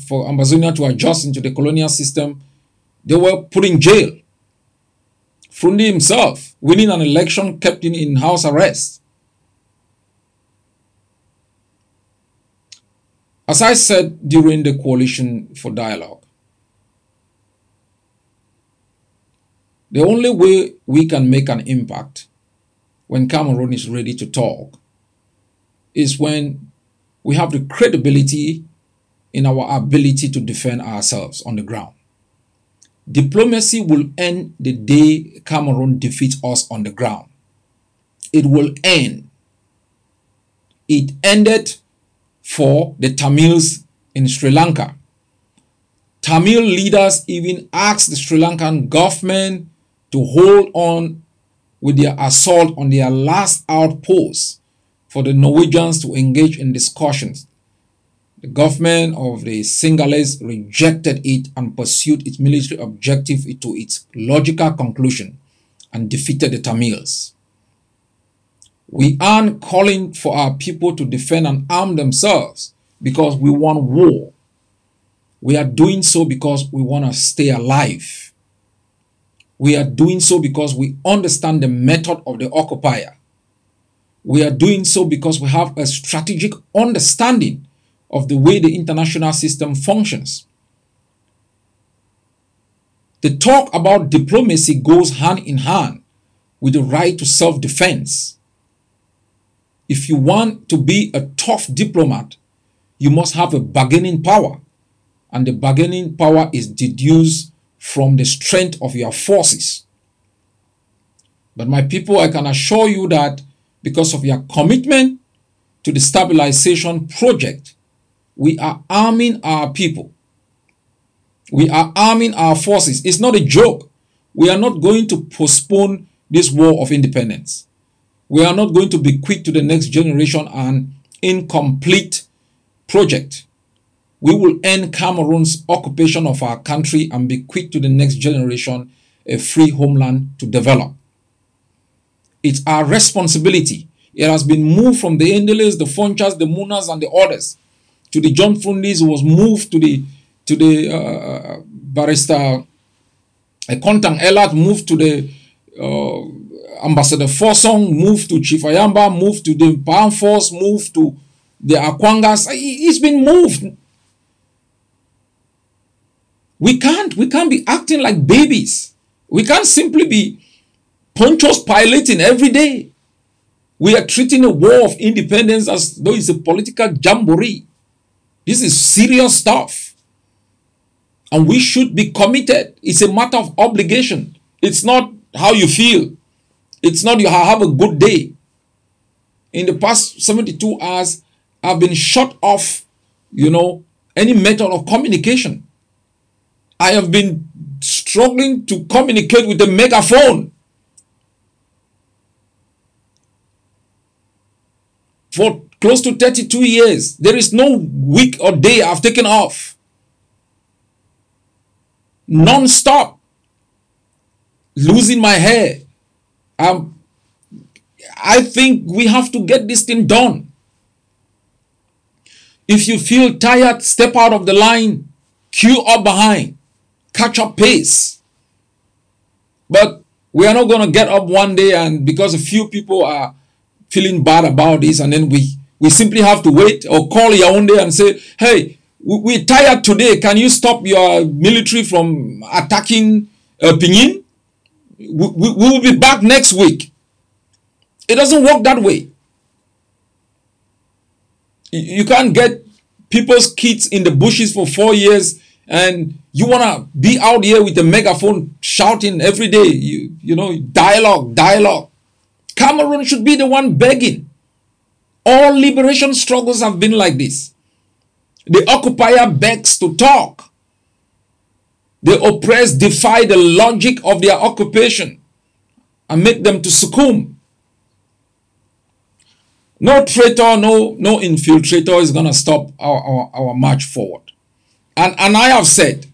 for Ambazonia to adjust into the colonial system, they were put in jail. Frundi himself, winning an election, kept him in house arrest. As I said during the Coalition for Dialogue, the only way we can make an impact when Cameroon is ready to talk is when we have the credibility in our ability to defend ourselves on the ground. Diplomacy will end the day Cameroon defeats us on the ground. It will end. It ended for the Tamils in Sri Lanka. Tamil leaders even asked the Sri Lankan government to hold on with their assault on their last outpost for the Norwegians to engage in discussions. The government of the Sinhalese rejected it and pursued its military objective to its logical conclusion and defeated the Tamils. We aren't calling for our people to defend and arm themselves because we want war. We are doing so because we want to stay alive. We are doing so because we understand the method of the occupier. We are doing so because we have a strategic understanding of the way the international system functions. The talk about diplomacy goes hand in hand with the right to self-defense. If you want to be a tough diplomat, you must have a bargaining power. And the bargaining power is deduced from the strength of your forces. But my people, I can assure you that because of your commitment to the stabilization project, we are arming our people. We are arming our forces. It's not a joke. We are not going to postpone this war of independence. We are not going to bequeath to the next generation an incomplete project. We will end Cameroon's occupation of our country and bequeath to the next generation a free homeland to develop. It's our responsibility. It has been moved from the Endeles, the Fonchas, the Munas, and the others to the John Frundis, who was moved to the Barrister Kontang Elat, moved to the Ambassador Forsong, moved to Chief Ayamba, moved to the Palm Force, moved to the Akwangas. It's been moved. We can't be acting like babies. We can't simply be ponchos piloting every day. We are treating a war of independence as though it's a political jamboree. This is serious stuff. And we should be committed. It's a matter of obligation. It's not how you feel. It's not you have a good day. In the past 72 hours, I've been shut off, any method of communication. I have been struggling to communicate with the megaphone for close to 32 years. There is no week or day I've taken off. Non-stop. Losing my hair. I think we have to get this thing done. If you feel tired, step out of the line, queue up behind, catch up pace. But we are not going to get up one day and because a few people are feeling bad about this and then we simply have to wait or call Yaoundé and say, hey, we're tired today. Can you stop your military from attacking Pinyin? We will be back next week. It doesn't work that way. You can't get people's kids in the bushes for 4 years and You want to be out here with a megaphone shouting every day, you know, dialogue, dialogue. Cameroon should be the one begging. All liberation struggles have been like this. The occupier begs to talk. The oppressed defy the logic of their occupation and make them to succumb. No traitor, no infiltrator is going to stop our march forward. And I have said,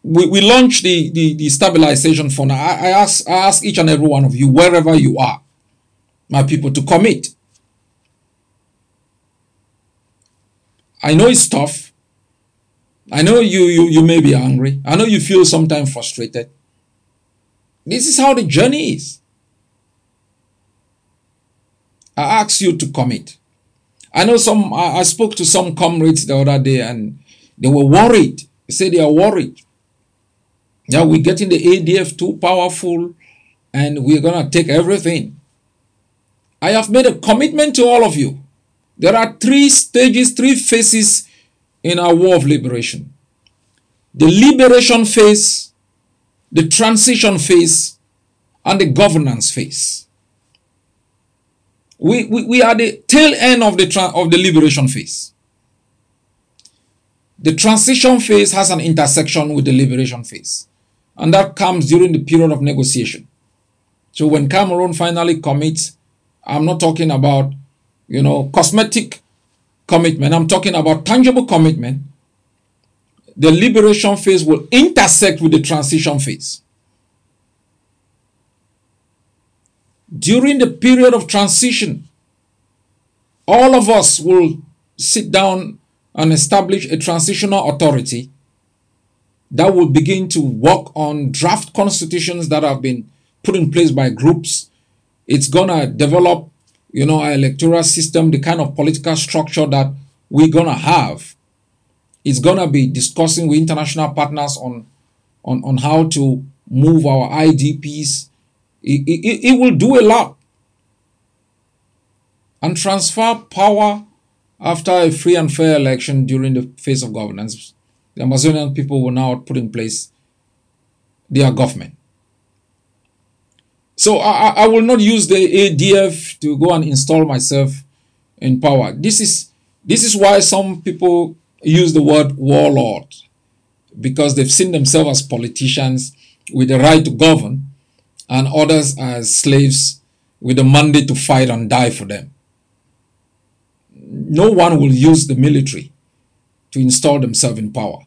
we launched the stabilization fund. I ask each and every one of you, wherever you are, my people, to commit. I know it's tough. I know you may be angry. I know you feel sometimes frustrated. This is how the journey is. I ask you to commit. I know I spoke to some comrades the other day and they were worried. They said they are worried. Yeah, we're getting the ADF too powerful and we're going to take everything. I have made a commitment to all of you. There are 3 stages, 3 phases in our war of liberation. The liberation phase, the transition phase, and the governance phase. We are the tail end of the liberation phase. The transition phase has an intersection with the liberation phase. And that comes during the period of negotiation. So when Cameroon finally commits, I'm not talking about, you know, cosmetic commitment. I'm talking about tangible commitment. The liberation phase will intersect with the transition phase. During the period of transition, all of us will sit down and establish a transitional authority that will begin to work on draft constitutions that have been put in place by groups. It's going to develop, you know, our electoral system, the kind of political structure that we're going to have. It's going to be discussing with international partners on how to move our IDPs. It will do a lot. And transfer power after a free and fair election during the phase of governance. The Amazonian people will now put in place their government. So I will not use the ADF to go and install myself in power. This is why some people use the word warlord, because they've seen themselves as politicians with the right to govern and others as slaves with the mandate to fight and die for them. No one will use the military to install themselves in power.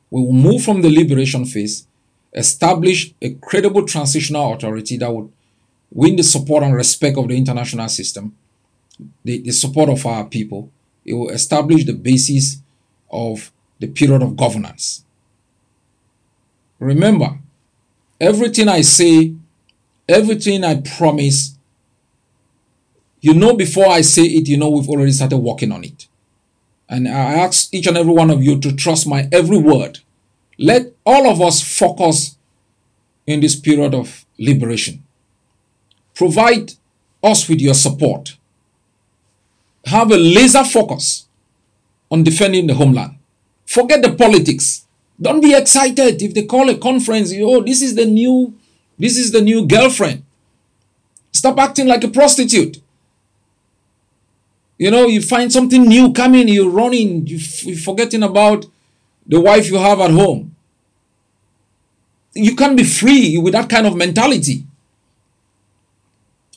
We will move from the liberation phase, establish a credible transitional authority that would win the support and respect of the international system, the support of our people. It will establish the basis of the period of governance. Remember, everything I say, everything I promise, you know, before I say it, you know, we've already started working on it. And I ask each and every one of you to trust my every word. Let all of us focus in this period of liberation. Provide us with your support. Have a laser focus on defending the homeland. Forget the politics. Don't be excited if they call a conference. Oh, this is the new girlfriend. Stop acting like a prostitute. You know, you find something new coming, you're running, you're forgetting about the wife you have at home. You can't be free with that kind of mentality.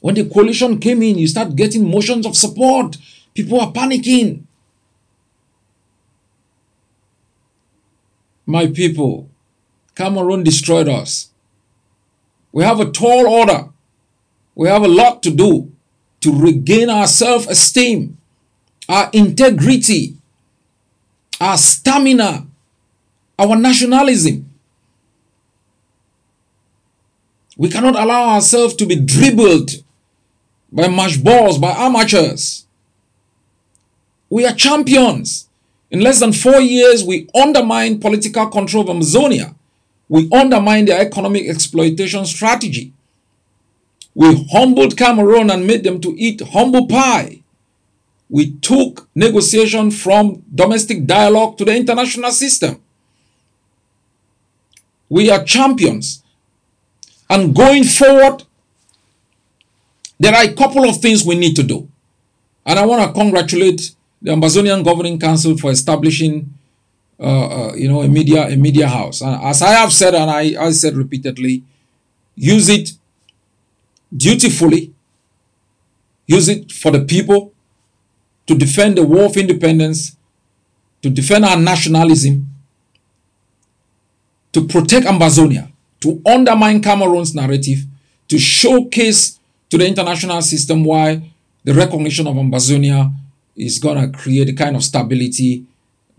When the coalition came in, you start getting motions of support. People are panicking. My people, Cameroon destroyed us. We have a tall order. We have a lot to do to regain our self-esteem, our integrity, our stamina, our nationalism. We cannot allow ourselves to be dribbled by match balls, by amateurs. We are champions. In less than 4 years, we undermined political control of Amazonia. We undermined their economic exploitation strategy. We humbled Cameroon and made them to eat humble pie. We took negotiation from domestic dialogue to the international system. We are champions. And going forward, there are a couple of things we need to do. And I want to congratulate the Ambazonian Governing Council for establishing a media house. And as I have said, and I said repeatedly, use it dutifully, use it for the people, to defend the war of independence, to defend our nationalism, to protect Ambazonia, to undermine Cameroon's narrative, to showcase to the international system why the recognition of Ambazonia is going to create a kind of stability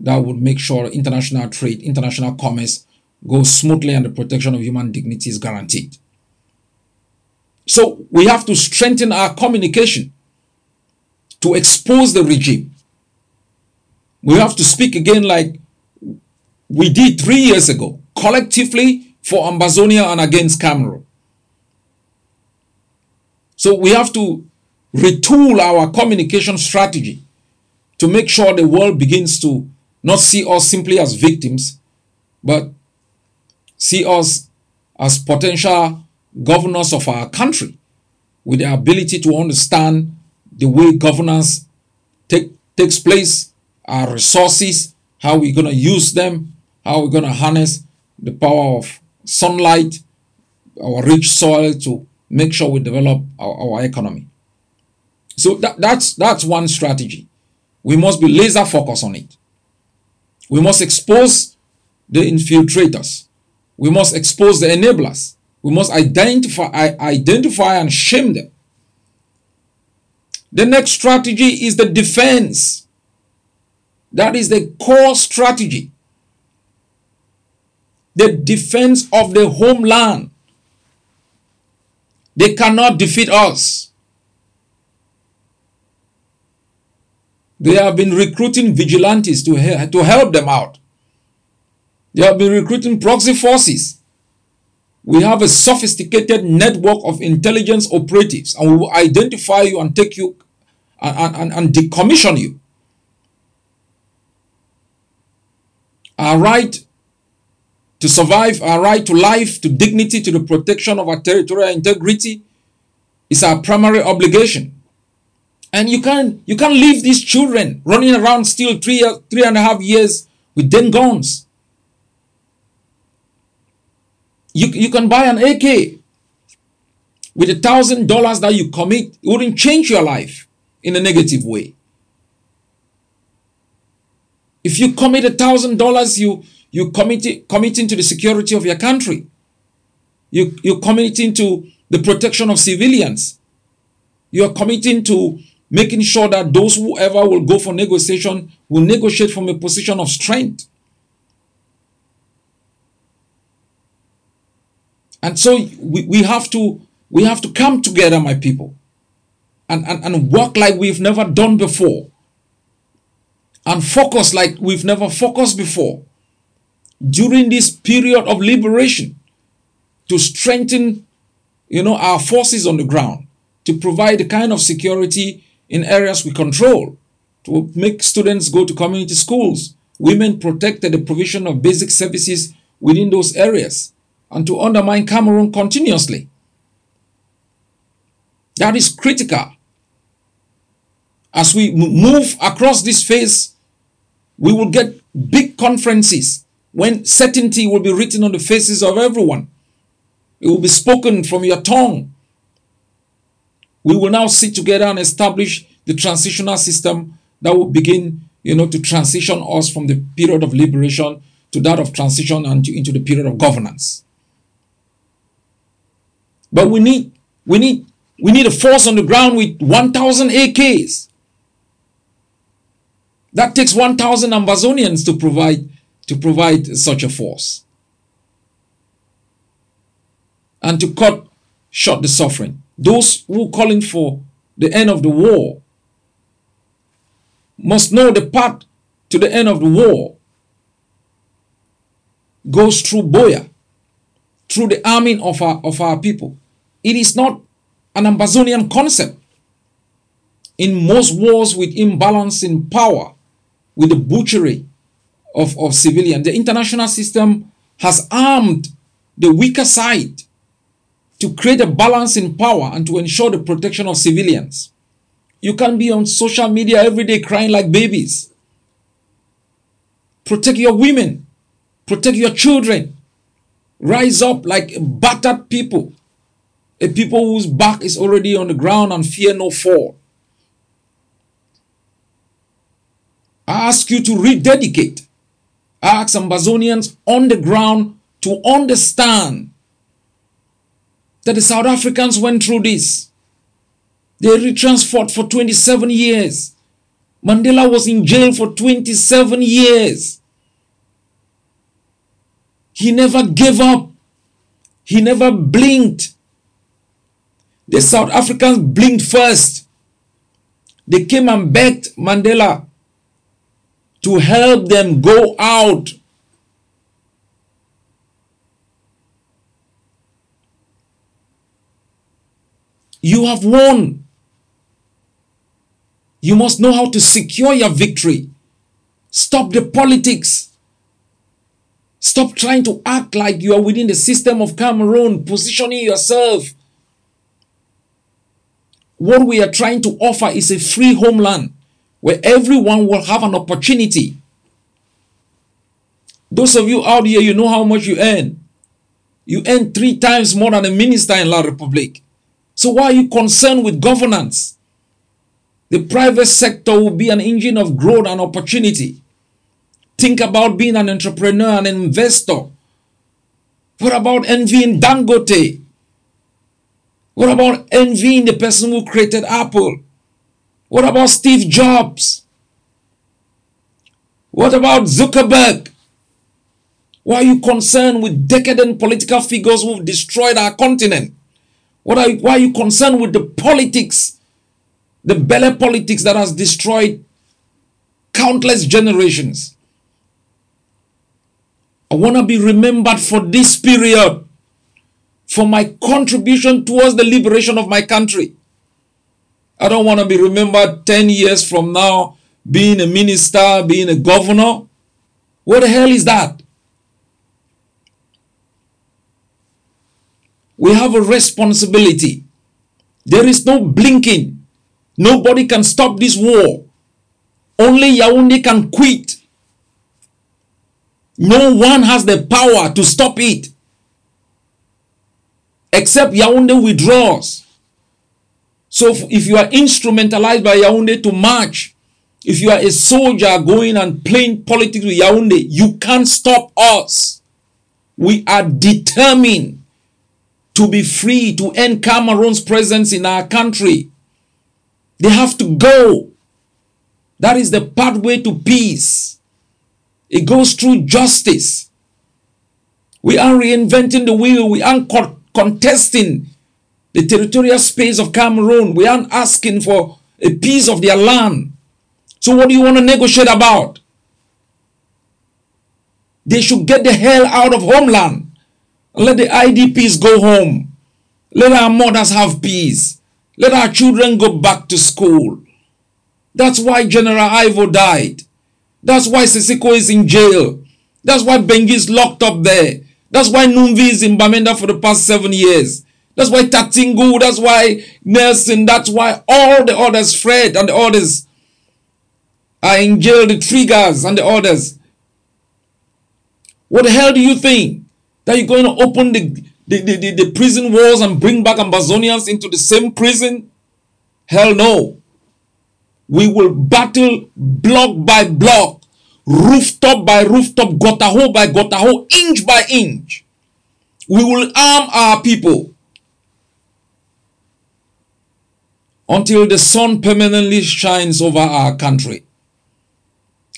that would make sure international trade, international commerce goes smoothly and the protection of human dignity is guaranteed. So we have to strengthen our communication to expose the regime. We have to speak again like we did 3 years ago, collectively for Ambazonia and against Cameroon. So we have to retool our communication strategy to make sure the world begins to not see us simply as victims, but see us as potential governors of our country with the ability to understand the way governance takes place, our resources, how we're going to use them, how we're going to harness the power of sunlight, our rich soil to make sure we develop our economy. So that's one strategy. We must be laser focused on it. We must expose the infiltrators. We must expose the enablers. We must identify and shame them. The next strategy is the defense. That is the core strategy. The defense of the homeland. They cannot defeat us. They have been recruiting vigilantes to help them out. They have been recruiting proxy forces. We have a sophisticated network of intelligence operatives, and we will identify you and take you and decommission you. Our right to survive, our right to life, to dignity, to the protection of our territorial integrity is our primary obligation. And you can't leave these children running around still 3.5 years with den guns. You can buy an AK with $1,000 that you commit. It wouldn't change your life in a negative way. If you commit $1,000, you committing to the security of your country. You're committing to the protection of civilians. You're committing to making sure that those whoever will go for negotiation will negotiate from a position of strength. And so we have to come together, my people, and work like we've never done before, and focus like we've never focused before during this period of liberation, to strengthen, our forces on the ground, to provide the kind of security in areas we control, to make students go to community schools, women protected, the provision of basic services within those areas, and to undermine Cameroon continuously. That is critical. As we move across this phase, we will get big conferences when certainty will be written on the faces of everyone. It will be spoken from your tongue. We will now sit together and establish the transitional system that will begin, to transition us from the period of liberation to that of transition and into the period of governance. But we need a force on the ground with 1,000 AKs. That takes 1,000 Ambazonians to provide such a force, and to cut short the suffering. Those who are calling for the end of the war must know the path to the end of the war goes through Buea, through the arming of our people. It is not an Ambazonian concept. In most wars with imbalance in power, with the butchery of civilians, the international system has armed the weaker side, to create a balance in power and to ensure the protection of civilians. You can't be on social media every day crying like babies. Protect your women. Protect your children. Rise up like battered people. A people whose back is already on the ground and fear no fall. I ask you to rededicate. I ask Ambazonians on the ground to understand that the South Africans went through this. They retransferred for 27 years. Mandela was in jail for 27 years. He never gave up. He never blinked. The South Africans blinked first. They came and begged Mandela to help them go out. You have won. You must know how to secure your victory. Stop the politics. Stop trying to act like you are within the system of Cameroon, positioning yourself. What we are trying to offer is a free homeland where everyone will have an opportunity. Those of you out here, you know how much you earn. You earn 3 times more than a minister in La République. So why are you concerned with governance? The private sector will be an engine of growth and opportunity. Think about being an entrepreneur and an investor. What about envying Dangote? What about envying the person who created Apple? What about Steve Jobs? What about Zuckerberg? Why are you concerned with decadent political figures who have destroyed our continent? Why are you concerned with the politics, the belly politics that has destroyed countless generations? I want to be remembered for this period, for my contribution towards the liberation of my country. I don't want to be remembered 10 years from now being a minister, being a governor. What the hell is that? We have a responsibility. There is no blinking. Nobody can stop this war. Only Yaoundé can quit. No one has the power to stop it, except Yaoundé withdraws. So if you are instrumentalized by Yaoundé to march, if you are a soldier going and playing politics with Yaoundé, you can't stop us. We are determined to be free, to end Cameroon's presence in our country. They have to go. That is the pathway to peace. It goes through justice. We aren't reinventing the wheel. We aren't contesting the territorial space of Cameroon. We aren't asking for a piece of their land. So what do you want to negotiate about? They should get the hell out of homeland. Let the IDPs go home. Let our mothers have peace. Let our children go back to school. That's why General Ivo died. That's why Sisiko is in jail. That's why Bengi is locked up there. That's why Numbi is in Bamenda for the past 7 years. That's why Tatingu, that's why Nelson, that's why all the others, Fred and the others, are in jail, the Triggers and the others. What the hell do you think? That you're going to open the prison walls and bring back Ambazonians into the same prison? Hell no. We will battle block by block, rooftop by rooftop, gutter hole by gutter hole, inch by inch. We will arm our people until the sun permanently shines over our country.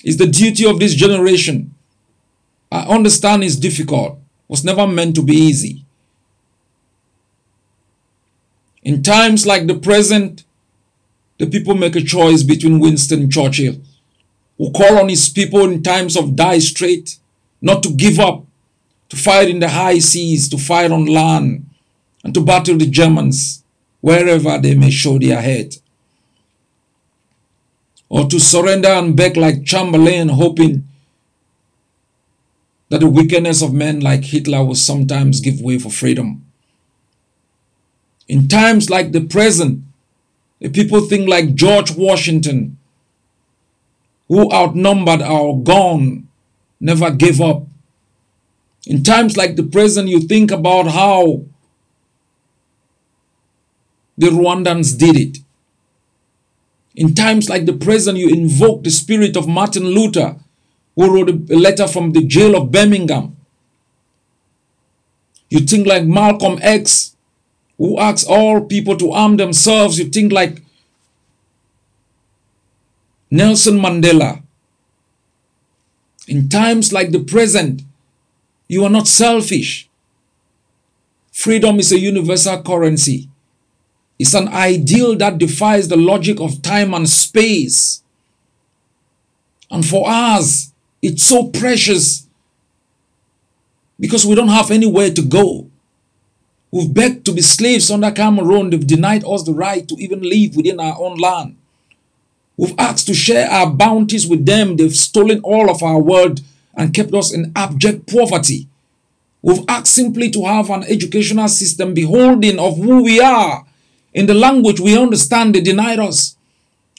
It's the duty of this generation. I understand it's difficult. It was never meant to be easy. In times like the present, the people make a choice between Winston Churchill, who called on his people in times of dire strait not to give up, to fight in the high seas, to fight on land, and to battle the Germans wherever they may show their head. Or to surrender and beg like Chamberlain, hoping that the wickedness of men like Hitler will sometimes give way for freedom. In times like the present, the people think like George Washington, who outnumbered or gone, never gave up. In times like the present, you think about how the Rwandans did it. In times like the present, you invoke the spirit of Martin Luther, who wrote a letter from the jail of Birmingham. You think like Malcolm X, who asked all people to arm themselves. You think like Nelson Mandela. In times like the present, you are not selfish. Freedom is a universal currency. It's an ideal that defies the logic of time and space. And for us, it's so precious because we don't have anywhere to go. We've begged to be slaves under Cameroon. They've denied us the right to even live within our own land. We've asked to share our bounties with them. They've stolen all of our wealth and kept us in abject poverty. We've asked simply to have an educational system beholding of who we are. In the language we understand, they denied us.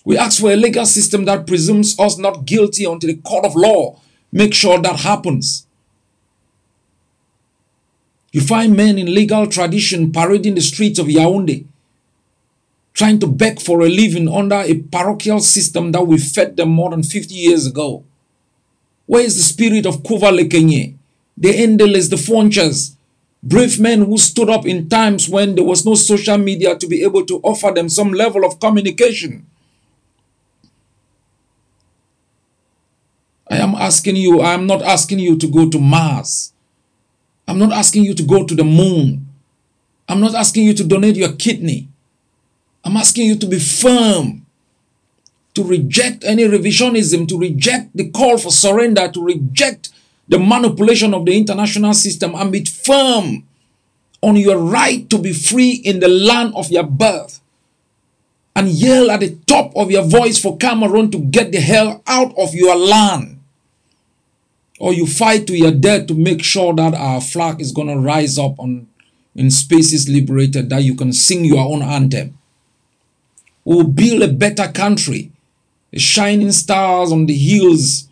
We ask for a legal system that presumes us not guilty until the court of law makes sure that happens. You find men in legal tradition parading the streets of Yaoundé, trying to beg for a living under a parochial system that we fed them more than 50 years ago. Where is the spirit of Kuva Lekenye, the Endeles, the Fonchas, brave men who stood up in times when there was no social media to be able to offer them some level of communication? I am asking you, I am not asking you to go to Mars. I'm not asking you to go to the moon. I'm not asking you to donate your kidney. I'm asking you to be firm, to reject any revisionism, to reject the call for surrender, to reject the manipulation of the international system, and be firm on your right to be free in the land of your birth. And yell at the top of your voice for Cameroon to get the hell out of your land. Or you fight to your death to make sure that our flag is going to rise up in spaces liberated, that you can sing your own anthem. We'll build a better country, a shining stars on the hills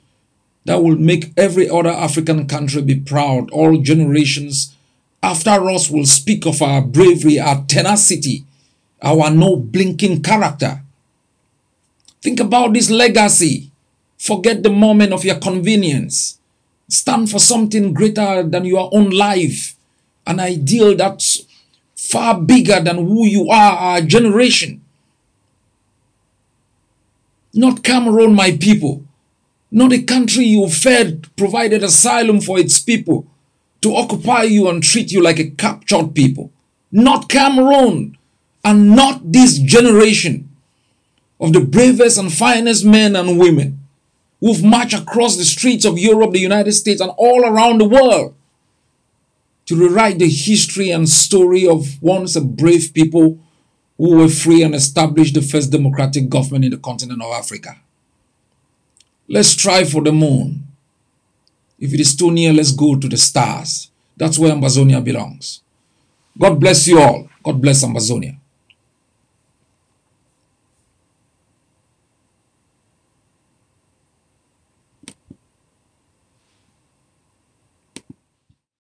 that will make every other African country be proud. All generations after us will speak of our bravery, our tenacity, our no blinking character. Think about this legacy. Forget the moment of your convenience. Stand for something greater than your own life. An ideal that's far bigger than who you are, our generation. Not Cameroon, my people. Not a country you fed, provided asylum for its people to occupy you and treat you like a captured people. Not Cameroon, and not this generation of the bravest and finest men and women who've marched across the streets of Europe, the United States, and all around the world to rewrite the history and story of once a brave people who were free and established the first democratic government in the continent of Africa. Let's strive for the moon. If it is too near, let's go to the stars. That's where Ambazonia belongs. God bless you all. God bless Ambazonia.